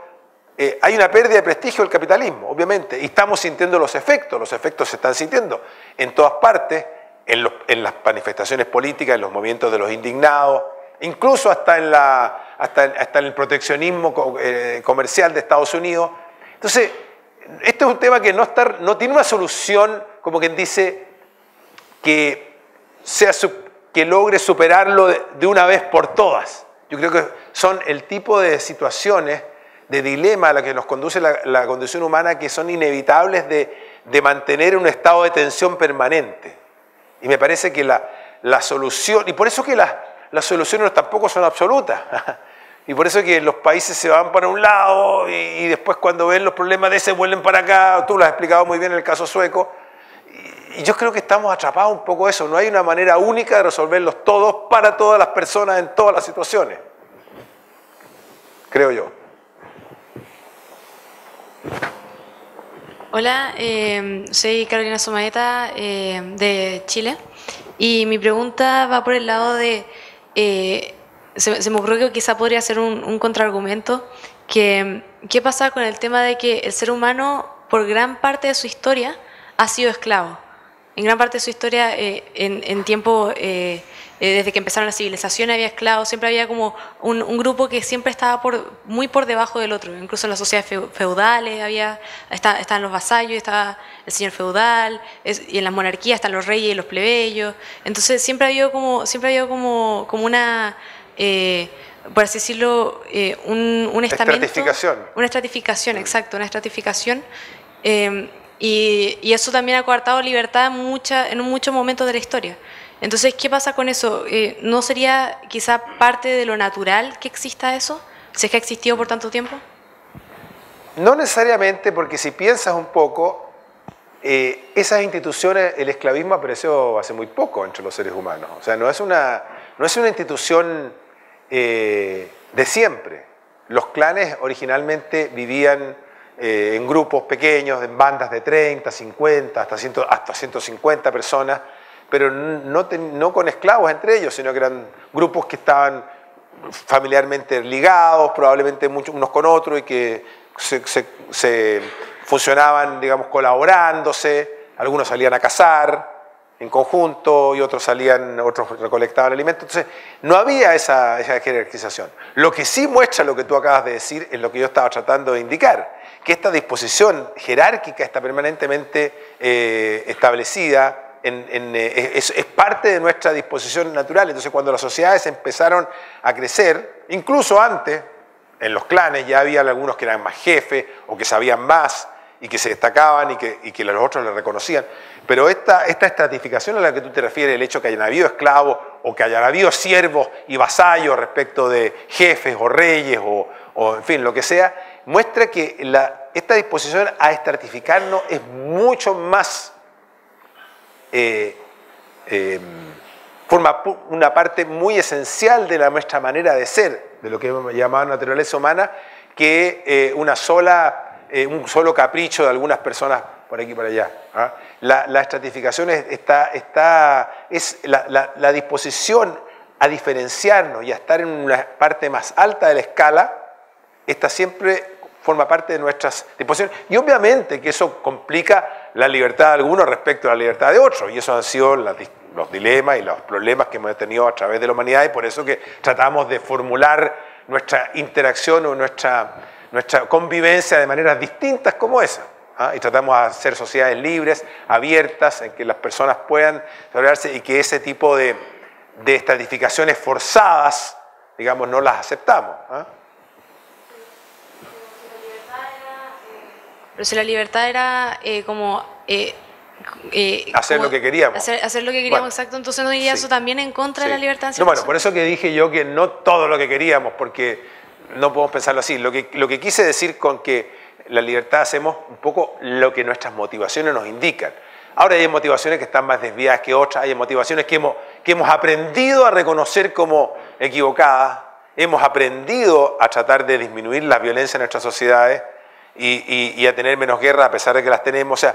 hay una pérdida de prestigio del capitalismo, obviamente, y estamos sintiendo los efectos se están sintiendo en todas partes, en las manifestaciones políticas, en los movimientos de los indignados, incluso hasta en el proteccionismo comercial de Estados Unidos. Entonces, este es un tema que no tiene una solución, como quien dice, que logre superarlo de una vez por todas. Yo creo que son el tipo de situaciones, de dilema a la que nos conduce la condición humana, que son inevitables de mantener un estado de tensión permanente. Y me parece que la solución, y por eso que las soluciones tampoco son absolutas, y por eso que los países se van para un lado y después cuando ven los problemas de ese vuelven para acá, tú lo has explicado muy bien en el caso sueco, y yo creo que estamos atrapados un poco eso, no hay una manera única de resolverlos todos para todas las personas en todas las situaciones, creo yo. Hola, soy Carolina Somaeta de Chile y mi pregunta va por el lado de, se me ocurrió que quizá podría ser un contraargumento ¿qué pasa con el tema de que el ser humano, por gran parte de su historia, ha sido esclavo? En gran parte de su historia, en tiempos, desde que empezaron las civilizaciones, había esclavos, siempre había como un grupo que siempre estaba muy por debajo del otro. Incluso en las sociedades feudales estaban los vasallos, estaba el señor feudal, y en las monarquías están los reyes y los plebeyos. Entonces siempre ha habido como una, por así decirlo, un estamento. Estratificación. Una estratificación, exacto, una estratificación. Y eso también ha coartado libertad en muchos momentos de la historia. Entonces, ¿qué pasa con eso? ¿No sería quizá parte de lo natural que exista eso? ¿Si es que ha existido por tanto tiempo? No necesariamente, porque si piensas un poco, esas instituciones, el esclavismo apareció hace muy poco entre los seres humanos. O sea, no es una institución de siempre. Los clanes originalmente vivían en grupos pequeños, en bandas de 30, 50, hasta 150 personas, pero no con esclavos entre ellos, sino que eran grupos que estaban familiarmente ligados, probablemente unos con otros, y que se funcionaban, digamos, colaborándose. Algunos salían a cazar en conjunto y otros recolectaban alimentos. Entonces, no había esa jerarquización. Lo que sí muestra lo que tú acabas de decir es lo que yo estaba tratando de indicar, que esta disposición jerárquica está permanentemente establecida, es parte de nuestra disposición natural. Entonces, cuando las sociedades empezaron a crecer, incluso antes, en los clanes ya había algunos que eran más jefes o que sabían más y que se destacaban y que los otros les reconocían. Pero esta estratificación a la que tú te refieres, el hecho que hayan habido esclavos o que hayan habido siervos y vasallos respecto de jefes o reyes o en fin, lo que sea, muestra que esta disposición a estratificarnos es mucho más, forma una parte muy esencial de nuestra manera de ser, de lo que hemos llamado naturaleza humana, que un solo capricho de algunas personas por aquí y por allá. ¿Ah? La estratificación es la disposición a diferenciarnos y a estar en una parte más alta de la escala. Esta siempre forma parte de nuestras disposiciones. Y obviamente que eso complica la libertad de algunos respecto a la libertad de otros. Y eso han sido los dilemas y los problemas que hemos tenido a través de la humanidad, y por eso que tratamos de formular nuestra interacción o nuestra convivencia de maneras distintas como esa. ¿Ah? Y tratamos de hacer sociedades libres, abiertas, en que las personas puedan desarrollarse y que ese tipo de estratificaciones forzadas, digamos, no las aceptamos. ¿Ah? Pero si la libertad era como... hacer lo que queríamos. Hacer lo que queríamos, bueno, exacto. Entonces no diría eso también en contra de la libertad. No, bueno, por eso que dije yo que no todo lo que queríamos, porque no podemos pensarlo así. Lo que quise decir con que la libertad hacemos un poco lo que nuestras motivaciones nos indican. Ahora hay motivaciones que están más desviadas que otras, hay motivaciones que hemos aprendido a reconocer como equivocadas, hemos aprendido a tratar de disminuir la violencia en nuestras sociedades y a tener menos guerra a pesar de que las tenemos. O sea,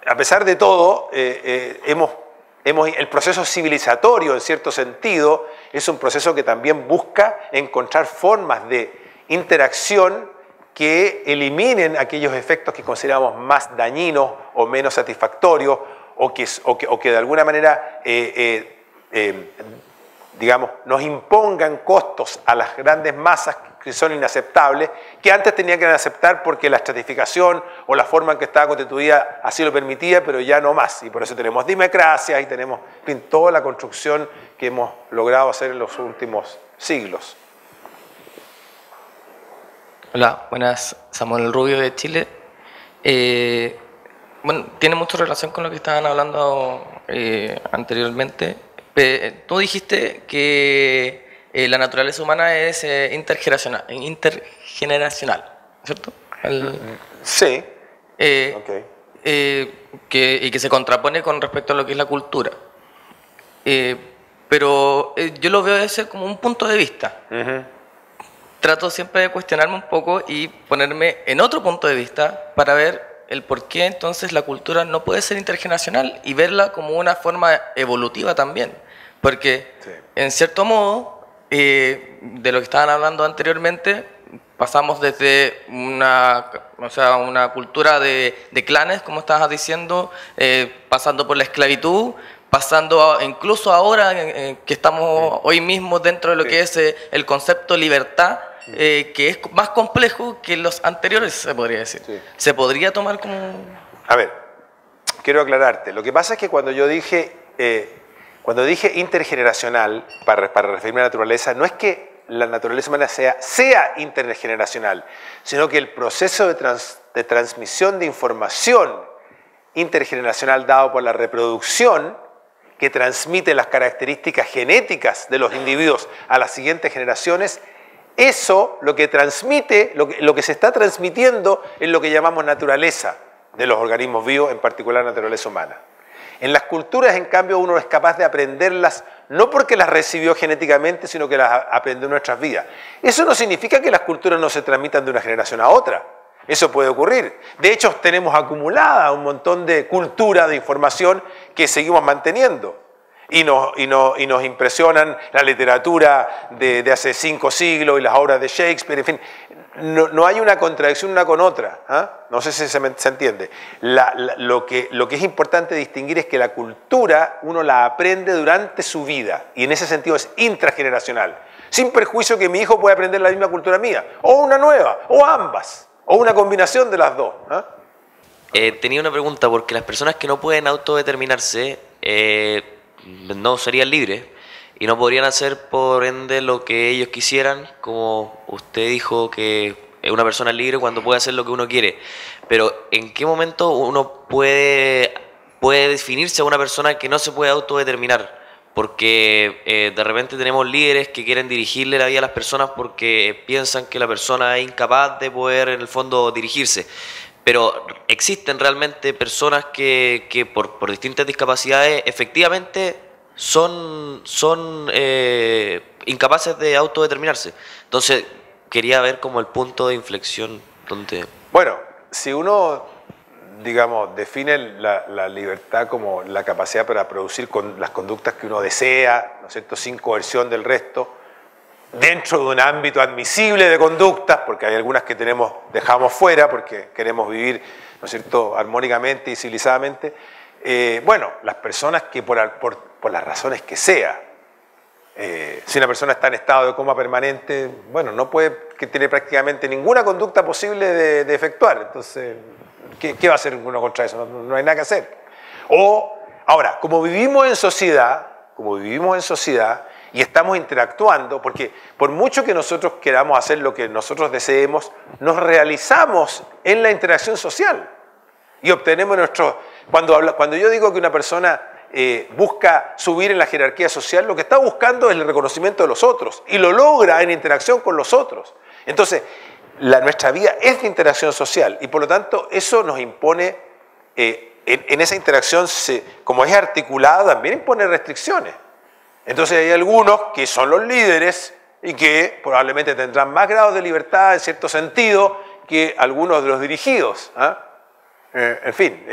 a pesar de todo, el proceso civilizatorio, en cierto sentido, es un proceso que también busca encontrar formas de interacción que eliminen aquellos efectos que consideramos más dañinos o menos satisfactorios o que de alguna manera digamos, nos impongan costos a las grandes masas que son inaceptables, que antes tenían que aceptar porque la estratificación o la forma en que estaba constituida así lo permitía, pero ya no más. Y por eso tenemos democracias y tenemos, en fin, toda la construcción que hemos logrado hacer en los últimos siglos. Hola, buenas, Samuel Rubio de Chile. Bueno, tiene mucha relación con lo que estaban hablando anteriormente. Tú dijiste que la naturaleza humana es intergeneracional, ¿cierto? Sí. Okay. Y que se contrapone con respecto a lo que es la cultura. Pero yo lo veo ese como un punto de vista. Trato siempre de cuestionarme un poco y ponerme en otro punto de vista para ver el por qué entonces la cultura no puede ser intergeneracional y verla como una forma evolutiva también. Porque, en cierto modo, de lo que estaban hablando anteriormente, pasamos desde una cultura de clanes, como estabas diciendo, pasando por la esclavitud, pasando incluso ahora que estamos hoy mismo dentro de lo que es el concepto libertad, que es más complejo que los anteriores, se podría decir. Sí. ¿Se podría tomar como...? A ver, quiero aclararte. Lo que pasa es que cuando yo dije intergeneracional, para referirme a la naturaleza, no es que la naturaleza humana sea intergeneracional, sino que el proceso de transmisión de información intergeneracional dado por la reproducción, que transmite las características genéticas de los individuos a las siguientes generaciones, eso lo que transmite, lo que se está transmitiendo es lo que llamamos naturaleza de los organismos vivos, en particular naturaleza humana. En las culturas, en cambio, uno es capaz de aprenderlas no porque las recibió genéticamente, sino que las aprendió en nuestras vidas. Eso no significa que las culturas no se transmitan de una generación a otra. Eso puede ocurrir. De hecho, tenemos acumulada un montón de cultura, de información que seguimos manteniendo. Y nos impresionan la literatura de hace 5 siglos y las obras de Shakespeare, en fin. No hay una contradicción una con otra. ¿Ah? No sé si se entiende. Lo que es importante distinguir es que la cultura uno la aprende durante su vida y en ese sentido es intrageneracional. Sin perjuicio que mi hijo puede aprender la misma cultura mía, o una nueva, o ambas, o una combinación de las dos. ¿Ah? Tenía una pregunta, porque las personas que no pueden autodeterminarse no serían libres y no podrían hacer por ende lo que ellos quisieran, como usted dijo que una persona es libre cuando puede hacer lo que uno quiere, pero ¿en qué momento uno puede definirse a una persona que no se puede autodeterminar? Porque de repente tenemos líderes que quieren dirigirle la vida a las personas porque piensan que la persona es incapaz de poder en el fondo dirigirse. Pero existen realmente personas que por distintas discapacidades efectivamente son incapaces de autodeterminarse. Entonces quería ver como el punto de inflexión donde... Bueno, si uno, digamos, define la libertad como la capacidad para producir las conductas que uno desea, ¿no es cierto?, sin coerción del resto, dentro de un ámbito admisible de conductas, porque hay algunas que dejamos fuera porque queremos vivir, ¿no es cierto?, armónicamente y civilizadamente. Bueno, las personas que por las razones que sea, si una persona está en estado de coma permanente, bueno, que tiene prácticamente ninguna conducta posible de efectuar. Entonces, ¿qué va a hacer uno contra eso? No hay nada que hacer. Ahora, como vivimos en sociedad y estamos interactuando, porque por mucho que nosotros queramos hacer lo que nosotros deseemos, nos realizamos en la interacción social y obtenemos Cuando yo digo que una persona busca subir en la jerarquía social, lo que está buscando es el reconocimiento de los otros y lo logra en interacción con los otros. Entonces, nuestra vida es de interacción social y por lo tanto eso nos impone, en esa interacción, como es articulada, también impone restricciones. Entonces hay algunos que son los líderes y que probablemente tendrán más grados de libertad en cierto sentido que algunos de los dirigidos. ¿Ah? En fin,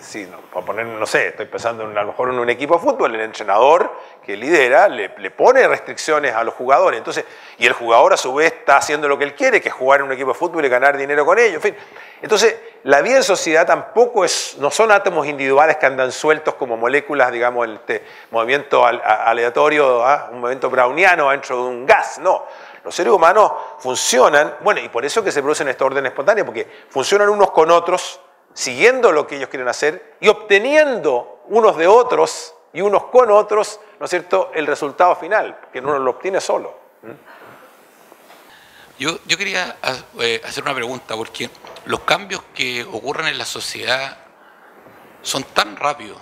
sí, para poner, no sé, estoy pensando a lo mejor en un equipo de fútbol, el entrenador que lidera le pone restricciones a los jugadores, entonces, y el jugador a su vez está haciendo lo que él quiere, que es jugar en un equipo de fútbol y ganar dinero con ello, en fin. Entonces, la vida en sociedad tampoco no son átomos individuales que andan sueltos como moléculas, digamos, este movimiento aleatorio, un movimiento browniano dentro de un gas, no. Los seres humanos funcionan, bueno, y por eso que se producen estos órdenes espontáneos, porque funcionan unos con otros, siguiendo lo que ellos quieren hacer y obteniendo unos de otros y unos con otros, ¿no es cierto?, el resultado final, que uno lo obtiene solo. Yo quería hacer una pregunta, porque los cambios que ocurren en la sociedad son tan rápidos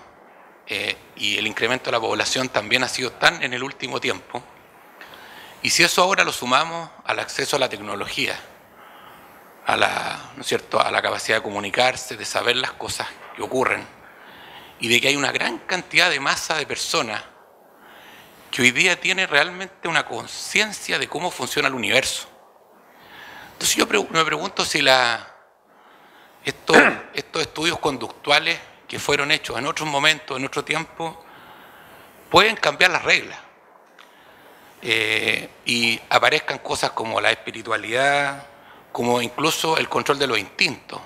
y el incremento de la población también ha sido tan en el último tiempo, y si eso ahora lo sumamos al acceso a la tecnología, ¿no es cierto?, a la capacidad de comunicarse, de saber las cosas que ocurren, y de que hay una gran cantidad de masa de personas que hoy día tiene realmente una conciencia de cómo funciona el universo. Entonces yo me pregunto si estos estudios conductuales que fueron hechos en otros momentos, en otro tiempo, pueden cambiar las reglas y aparezcan cosas como la espiritualidad, como incluso el control de los instintos.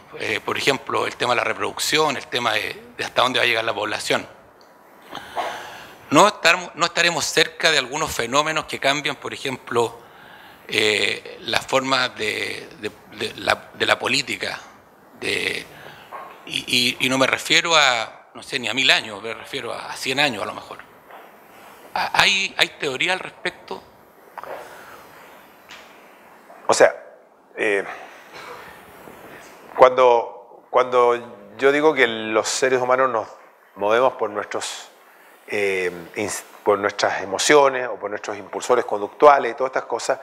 Por ejemplo, el tema de la reproducción, el tema de hasta dónde va a llegar la población. No estaremos cerca de algunos fenómenos que cambian, por ejemplo, la forma de la política. Y no me refiero a, no sé, ni a 1000 años, me refiero a 100 años a lo mejor. ¿Hay teoría al respecto? O sea, cuando yo digo que los seres humanos nos movemos por nuestras emociones o por nuestros impulsores conductuales y todas estas cosas,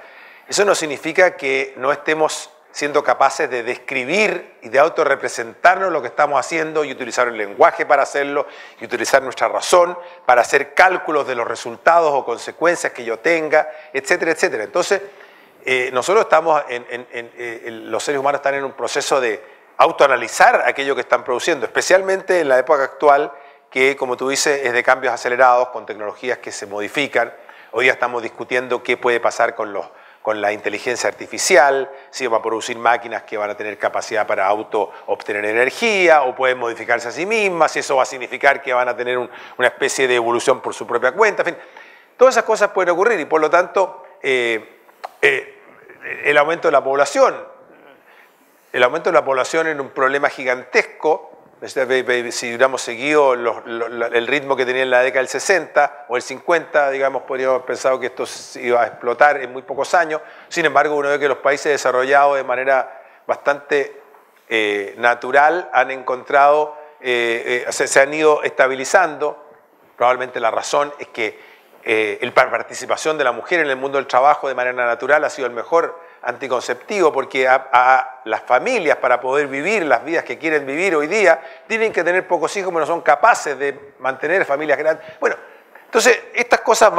eso no significa que no estemos siendo capaces de describir y de autorrepresentarnos lo que estamos haciendo y utilizar el lenguaje para hacerlo y utilizar nuestra razón para hacer cálculos de los resultados o consecuencias que yo tenga, etcétera, etcétera. Entonces, nosotros estamos, los seres humanos están en un proceso de autoanalizar aquello que están produciendo, especialmente en la época actual que, como tú dices, es de cambios acelerados, con tecnologías que se modifican. Hoy día estamos discutiendo qué puede pasar con la inteligencia artificial, si va a producir máquinas que van a tener capacidad para obtener energía o pueden modificarse a sí mismas, si eso va a significar que van a tener una especie de evolución por su propia cuenta, en fin. Todas esas cosas pueden ocurrir y por lo tanto el aumento de la población es un problema gigantesco. Si hubiéramos seguido el ritmo que tenía en la década del 60 o el 50, digamos, podríamos haber pensado que esto iba a explotar en muy pocos años. Sin embargo, uno ve que los países desarrollados de manera bastante natural han encontrado, se han ido estabilizando. Probablemente la razón es que la participación de la mujer en el mundo del trabajo de manera natural ha sido el mejor anticonceptivo, porque a las familias, para poder vivir las vidas que quieren vivir hoy día, tienen que tener pocos hijos, pero no son capaces de mantener familias grandes. Bueno, entonces estas cosas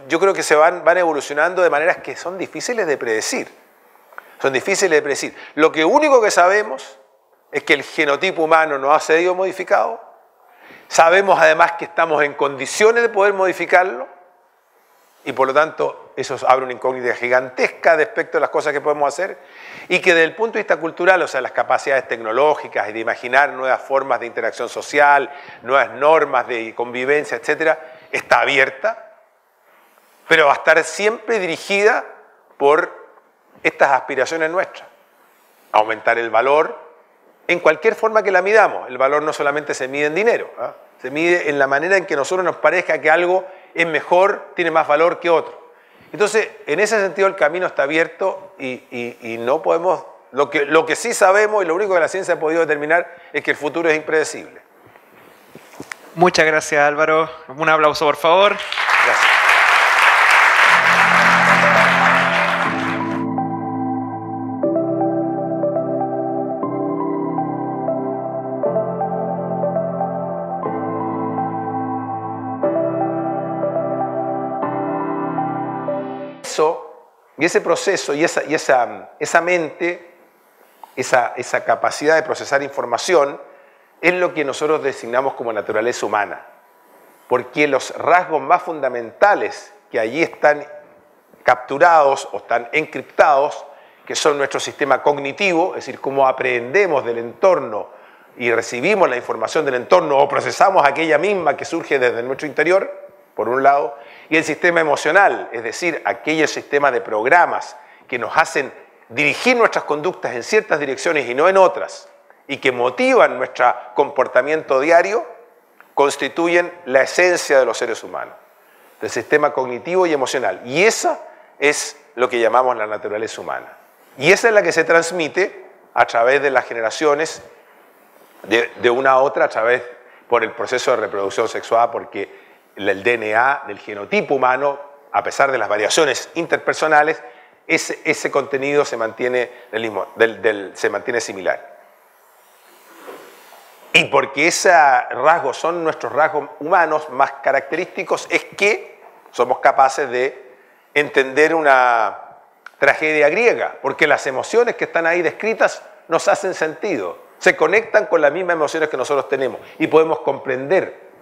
yo creo que van evolucionando de maneras que son difíciles de predecir. Son difíciles de predecir. Lo único que sabemos es que el genotipo humano no ha sido modificado. Sabemos además que estamos en condiciones de poder modificarlo. Y por lo tanto, eso abre una incógnita gigantesca respecto a las cosas que podemos hacer y que desde el punto de vista cultural, o sea, las capacidades tecnológicas y de imaginar nuevas formas de interacción social, nuevas normas de convivencia, etcétera, está abierta, pero va a estar siempre dirigida por estas aspiraciones nuestras. Aumentar el valor en cualquier forma que la midamos. El valor no solamente se mide en dinero, ¿eh? Se mide en la manera en que a nosotros nos parezca que algo es mejor, tiene más valor que otro. Entonces, en ese sentido el camino está abierto y no podemos... Lo que sí sabemos y lo único que la ciencia ha podido determinar es que el futuro es impredecible. Muchas gracias, Álvaro. Un aplauso, por favor. Gracias. Y ese proceso y esa mente, esa capacidad de procesar información, es lo que nosotros designamos como naturaleza humana. Porque los rasgos más fundamentales que allí están capturados o están encriptados, que son nuestro sistema cognitivo, es decir, cómo aprendemos del entorno y recibimos la información del entorno o procesamos aquella misma que surge desde nuestro interior, por un lado, y el sistema emocional, es decir, aquel sistema de programas que nos hacen dirigir nuestras conductas en ciertas direcciones y no en otras, y que motivan nuestro comportamiento diario, constituyen la esencia de los seres humanos, del sistema cognitivo y emocional. Y esa es lo que llamamos la naturaleza humana. Y esa es la que se transmite a través de las generaciones, de una a otra, por el proceso de reproducción sexual, porque el DNA del genotipo humano, a pesar de las variaciones interpersonales, ese contenido se mantiene, se mantiene similar. Y porque esos rasgos son nuestros rasgos humanos más característicos, es que somos capaces de entender una tragedia griega, porque las emociones que están ahí descritas nos hacen sentido, se conectan con las mismas emociones que nosotros tenemos y podemos comprender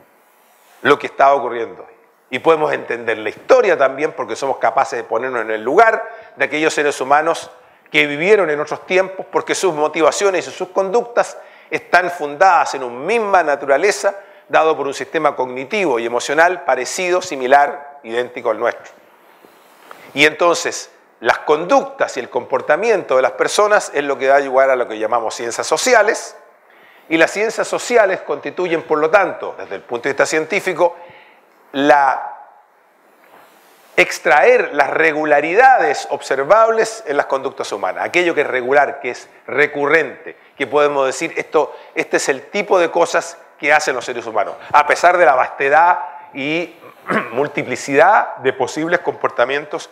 lo que está ocurriendo. Y podemos entender la historia también porque somos capaces de ponernos en el lugar de aquellos seres humanos que vivieron en otros tiempos, porque sus motivaciones y sus conductas están fundadas en una misma naturaleza, dado por un sistema cognitivo y emocional parecido, similar, idéntico al nuestro. Y entonces, las conductas y el comportamiento de las personas es lo que da lugar a lo que llamamos ciencias sociales, y las ciencias sociales constituyen, por lo tanto, desde el punto de vista científico, extraer las regularidades observables en las conductas humanas, aquello que es regular, que es recurrente, que podemos decir, este es el tipo de cosas que hacen los seres humanos, a pesar de la vastedad y multiplicidad de posibles comportamientos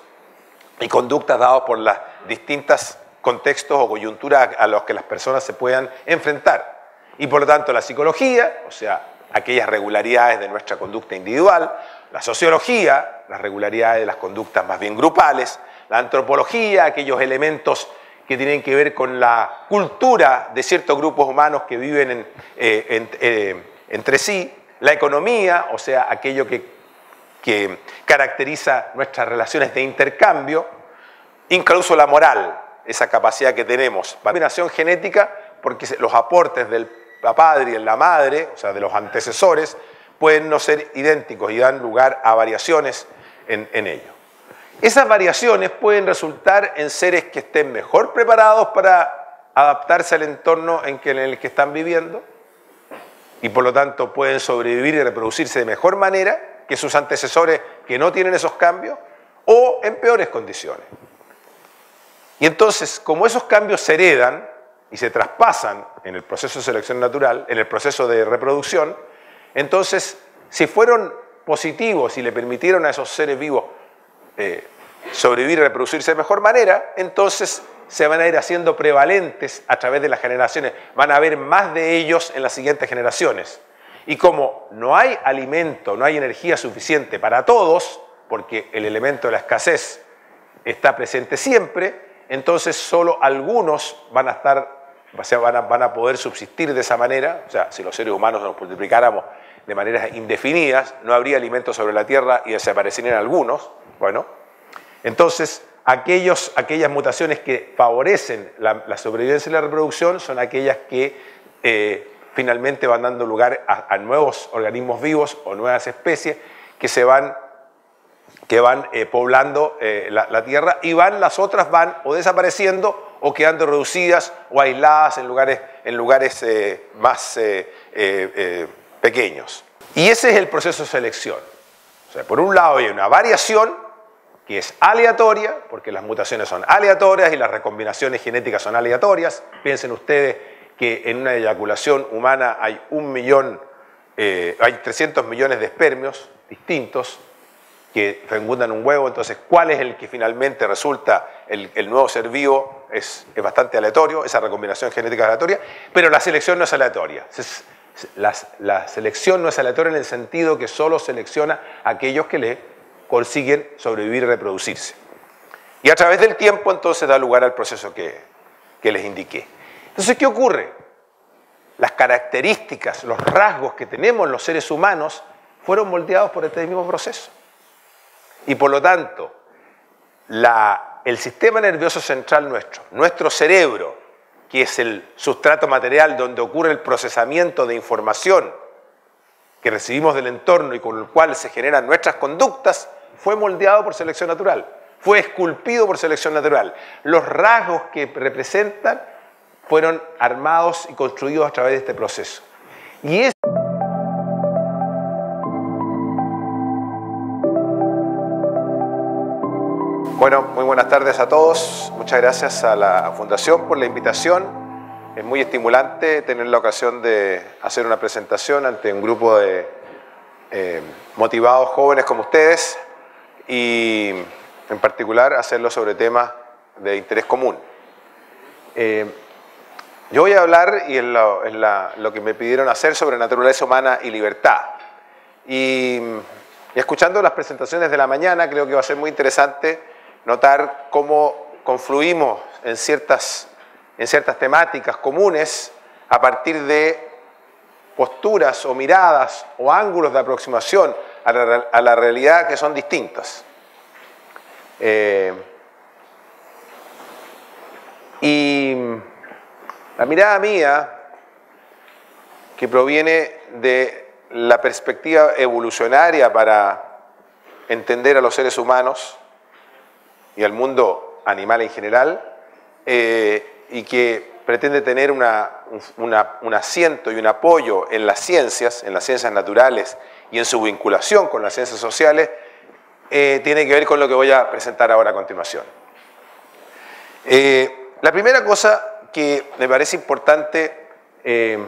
y conductas dados por los distintos contextos o coyunturas a los que las personas se puedan enfrentar. Y por lo tanto la psicología, o sea, aquellas regularidades de nuestra conducta individual, la sociología, las regularidades de las conductas más bien grupales, la antropología, aquellos elementos que tienen que ver con la cultura de ciertos grupos humanos que viven entre sí, la economía, o sea, aquello que caracteriza nuestras relaciones de intercambio, incluso la moral, esa capacidad que tenemos, combinación genética, porque los aportes del padre y de la madre, o sea, de los antecesores, pueden no ser idénticos y dan lugar a variaciones en ello. Esas variaciones pueden resultar en seres que estén mejor preparados para adaptarse al entorno en el que están viviendo y por lo tanto pueden sobrevivir y reproducirse de mejor manera que sus antecesores que no tienen esos cambios o en peores condiciones. Y entonces, como esos cambios se heredan y se traspasan en el proceso de selección natural, en el proceso de reproducción, entonces, si fueron positivos y le permitieron a esos seres vivos sobrevivir y reproducirse de mejor manera, entonces se van a ir haciendo prevalentes a través de las generaciones. Van a haber más de ellos en las siguientes generaciones. Y como no hay alimento, no hay energía suficiente para todos, porque el elemento de la escasez está presente siempre, entonces solo algunos van a poder subsistir de esa manera. O sea, si los seres humanos nos multiplicáramos de maneras indefinidas, no habría alimentos sobre la Tierra y desaparecerían algunos. Bueno, entonces aquellas mutaciones que favorecen la sobrevivencia y la reproducción son aquellas que finalmente van dando lugar a nuevos organismos vivos o nuevas especies que van poblando la Tierra, y las otras van o desapareciendo o quedando reducidas o aisladas en lugares más pequeños. Y ese es el proceso de selección. O sea, por un lado hay una variación que es aleatoria, porque las mutaciones son aleatorias y las recombinaciones genéticas son aleatorias. Piensen ustedes que en una eyaculación humana hay 300 millones de espermios distintos que fecundan un huevo. Entonces, ¿cuál es el que finalmente resulta el nuevo ser vivo? Es bastante aleatorio, esa recombinación genética es aleatoria, pero la selección no es aleatoria. La selección no es aleatoria en el sentido que solo selecciona a aquellos que le consiguen sobrevivir y reproducirse. Y a través del tiempo entonces da lugar al proceso que les indiqué. Entonces, ¿qué ocurre? Las características, los rasgos que tenemos los seres humanos fueron moldeados por este mismo proceso. Y por lo tanto, el sistema nervioso central nuestro cerebro, que es el sustrato material donde ocurre el procesamiento de información que recibimos del entorno y con el cual se generan nuestras conductas, fue moldeado por selección natural, fue esculpido por selección natural. Los rasgos que representan fueron armados y construidos a través de este proceso. Y bueno, muy buenas tardes a todos. Muchas gracias a la Fundación por la invitación. Es muy estimulante tener la ocasión de hacer una presentación ante un grupo de motivados jóvenes como ustedes y en particular hacerlo sobre temas de interés común. Yo voy a hablar, y es lo que me pidieron hacer, sobre naturaleza humana y libertad. Y escuchando las presentaciones de la mañana, creo que va a ser muy interesante notar cómo confluimos en ciertas temáticas comunes a partir de posturas o miradas o ángulos de aproximación a la realidad que son distintas. Y la mirada mía, que proviene de la perspectiva evolucionaria para entender a los seres humanos y al mundo animal en general, y que pretende tener un asiento y un apoyo en las ciencias naturales y en su vinculación con las ciencias sociales, tiene que ver con lo que voy a presentar ahora a continuación. La primera cosa que me parece importante, de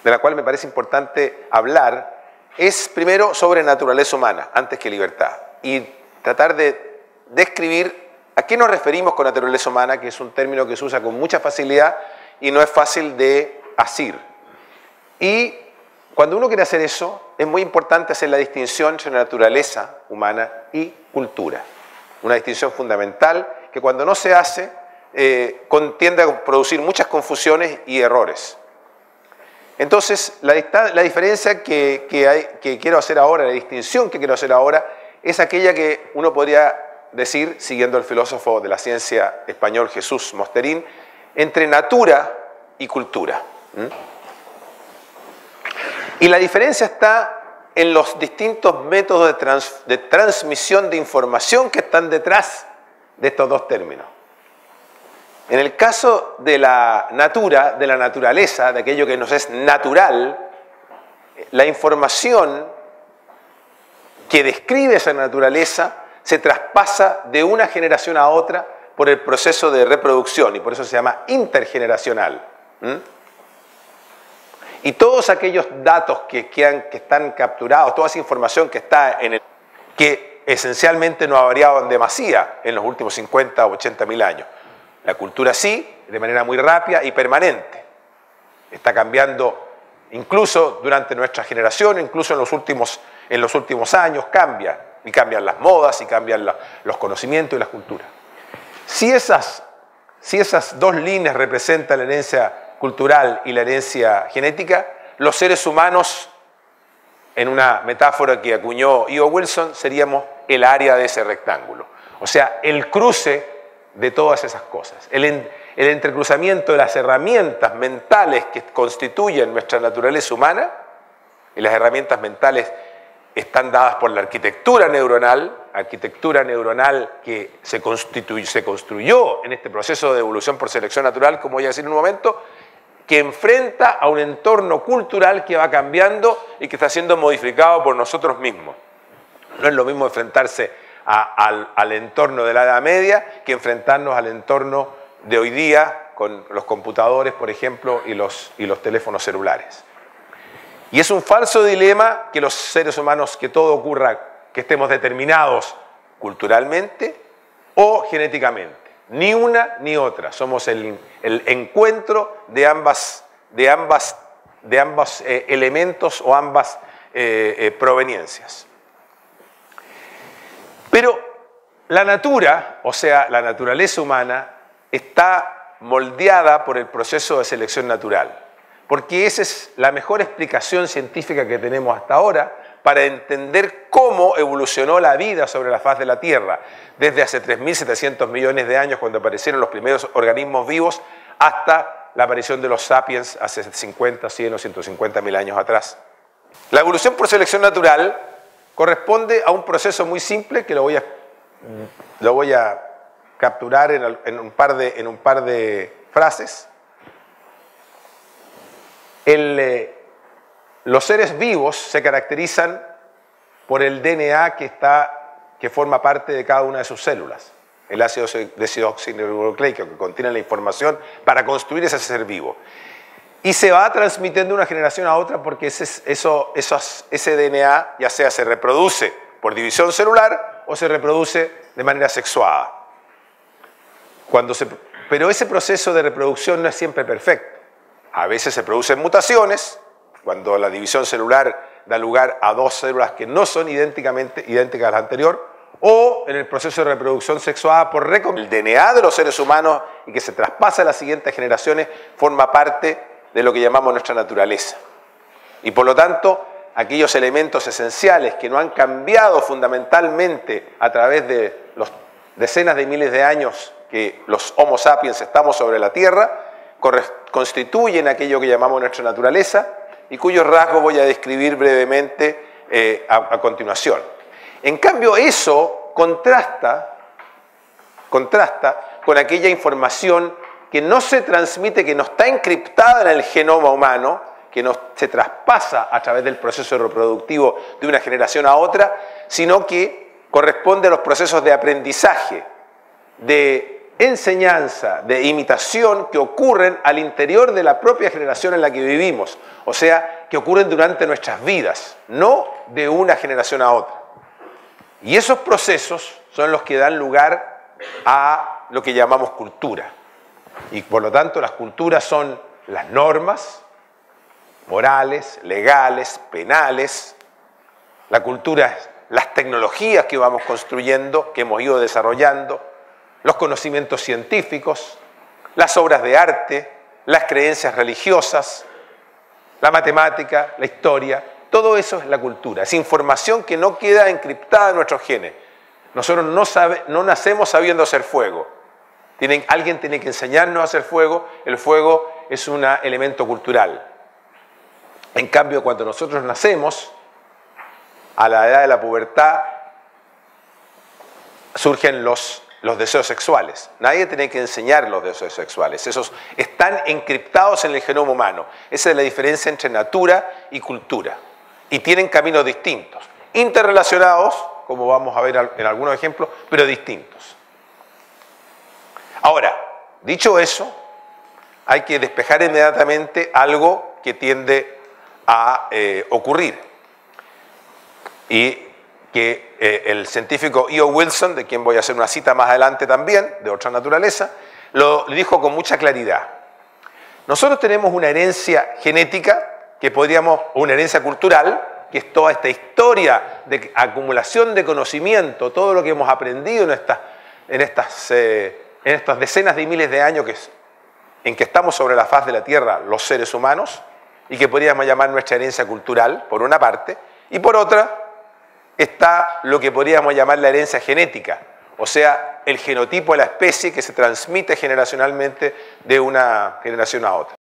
la cual me parece importante hablar, es primero sobre naturaleza humana, antes que libertad, y tratar de describir a qué nos referimos con naturaleza humana, que es un término que se usa con mucha facilidad y no es fácil de asir. Y cuando uno quiere hacer eso, es muy importante hacer la distinción entre naturaleza humana y cultura. Una distinción fundamental que cuando no se hace, tiende a producir muchas confusiones y errores. Entonces, la diferencia que quiero hacer ahora, la distinción que quiero hacer ahora, es aquella que uno podría decir, siguiendo el filósofo de la ciencia español Jesús Mosterín, entre natura y cultura. Y la diferencia está en los distintos métodos de transmisión de información que están detrás de estos dos términos. En el caso de la natura, de la naturaleza, de aquello que nos es natural, la información que describe esa naturaleza se traspasa de una generación a otra por el proceso de reproducción, y por eso se llama intergeneracional. Y todos aquellos datos que están capturados, toda esa información que está que esencialmente no ha variado en demasía en los últimos 50 o 80 mil años. La cultura sí, de manera muy rápida y permanente. Está cambiando incluso durante nuestra generación, incluso en los últimos años cambia. Y cambian las modas, y cambian los conocimientos y las culturas. Si esas dos líneas representan la herencia cultural y la herencia genética, los seres humanos, en una metáfora que acuñó E.O. Wilson, seríamos el área de ese rectángulo. O sea, el cruce de todas esas cosas. El entrecruzamiento de las herramientas mentales que constituyen nuestra naturaleza humana, y las herramientas mentales están dadas por la arquitectura neuronal que se construyó en este proceso de evolución por selección natural, como voy a decir en un momento, que enfrenta a un entorno cultural que va cambiando y que está siendo modificado por nosotros mismos. No es lo mismo enfrentarse al entorno de la Edad Media que enfrentarnos al entorno de hoy día con los computadores, por ejemplo, y los teléfonos celulares. Y es un falso dilema que los seres humanos, que todo ocurra, que estemos determinados culturalmente o genéticamente. Ni una ni otra. Somos el encuentro de ambos elementos o ambas proveniencias. Pero la natura, o sea, la naturaleza humana, está moldeada por el proceso de selección natural. Porque esa es la mejor explicación científica que tenemos hasta ahora para entender cómo evolucionó la vida sobre la faz de la Tierra, desde hace 3.700 millones de años, cuando aparecieron los primeros organismos vivos, hasta la aparición de los sapiens hace 50, 100 o 150 mil años atrás. La evolución por selección natural corresponde a un proceso muy simple que lo voy a capturar en un par de frases. Los seres vivos se caracterizan por el DNA que forma parte de cada una de sus células. El ácido desoxirribonucleico que contiene la información para construir ese ser vivo. Y se va transmitiendo de una generación a otra porque ese DNA ya sea se reproduce por división celular o se reproduce de manera sexuada. Pero ese proceso de reproducción no es siempre perfecto. A veces se producen mutaciones, cuando la división celular da lugar a dos células que no son idénticas a la anterior, o en el proceso de reproducción sexuada por el DNA de los seres humanos y que se traspasa a las siguientes generaciones, forma parte de lo que llamamos nuestra naturaleza. Y por lo tanto, aquellos elementos esenciales que no han cambiado fundamentalmente a través de los decenas de miles de años que los Homo sapiens estamos sobre la Tierra, constituyen aquello que llamamos nuestra naturaleza y cuyos rasgos voy a describir brevemente a continuación. En cambio, eso contrasta con aquella información que no se transmite, que no está encriptada en el genoma humano, que no se traspasa a través del proceso reproductivo de una generación a otra, sino que corresponde a los procesos de aprendizaje, de enseñanza, de imitación que ocurren al interior de la propia generación en la que vivimos, o sea, que ocurren durante nuestras vidas, no de una generación a otra. Y esos procesos son los que dan lugar a lo que llamamos cultura. Y por lo tanto las culturas son las normas morales, legales, penales. La cultura es las tecnologías que vamos construyendo, que hemos ido desarrollando, los conocimientos científicos, las obras de arte, las creencias religiosas, la matemática, la historia. Todo eso es la cultura, es información que no queda encriptada en nuestros genes. Nosotros no nacemos sabiendo hacer fuego. Alguien tiene que enseñarnos a hacer fuego. El fuego es un elemento cultural. En cambio, cuando nosotros nacemos, a la edad de la pubertad, surgen los deseos sexuales. Nadie tiene que enseñar los deseos sexuales. Esos están encriptados en el genoma humano. Esa es la diferencia entre natura y cultura. Y tienen caminos distintos, interrelacionados, como vamos a ver en algunos ejemplos, pero distintos. Ahora, dicho eso, hay que despejar inmediatamente algo que tiende a ocurrir. Y que el científico E.O. Wilson, de quien voy a hacer una cita más adelante también, de otra naturaleza, lo dijo con mucha claridad. Nosotros tenemos una herencia genética, una herencia cultural, que es toda esta historia de acumulación de conocimiento, todo lo que hemos aprendido en estas decenas de miles de años en que estamos sobre la faz de la Tierra los seres humanos, y que podríamos llamar nuestra herencia cultural, por una parte, y por otra está lo que podríamos llamar la herencia genética, o sea, el genotipo de la especie que se transmite generacionalmente de una generación a otra.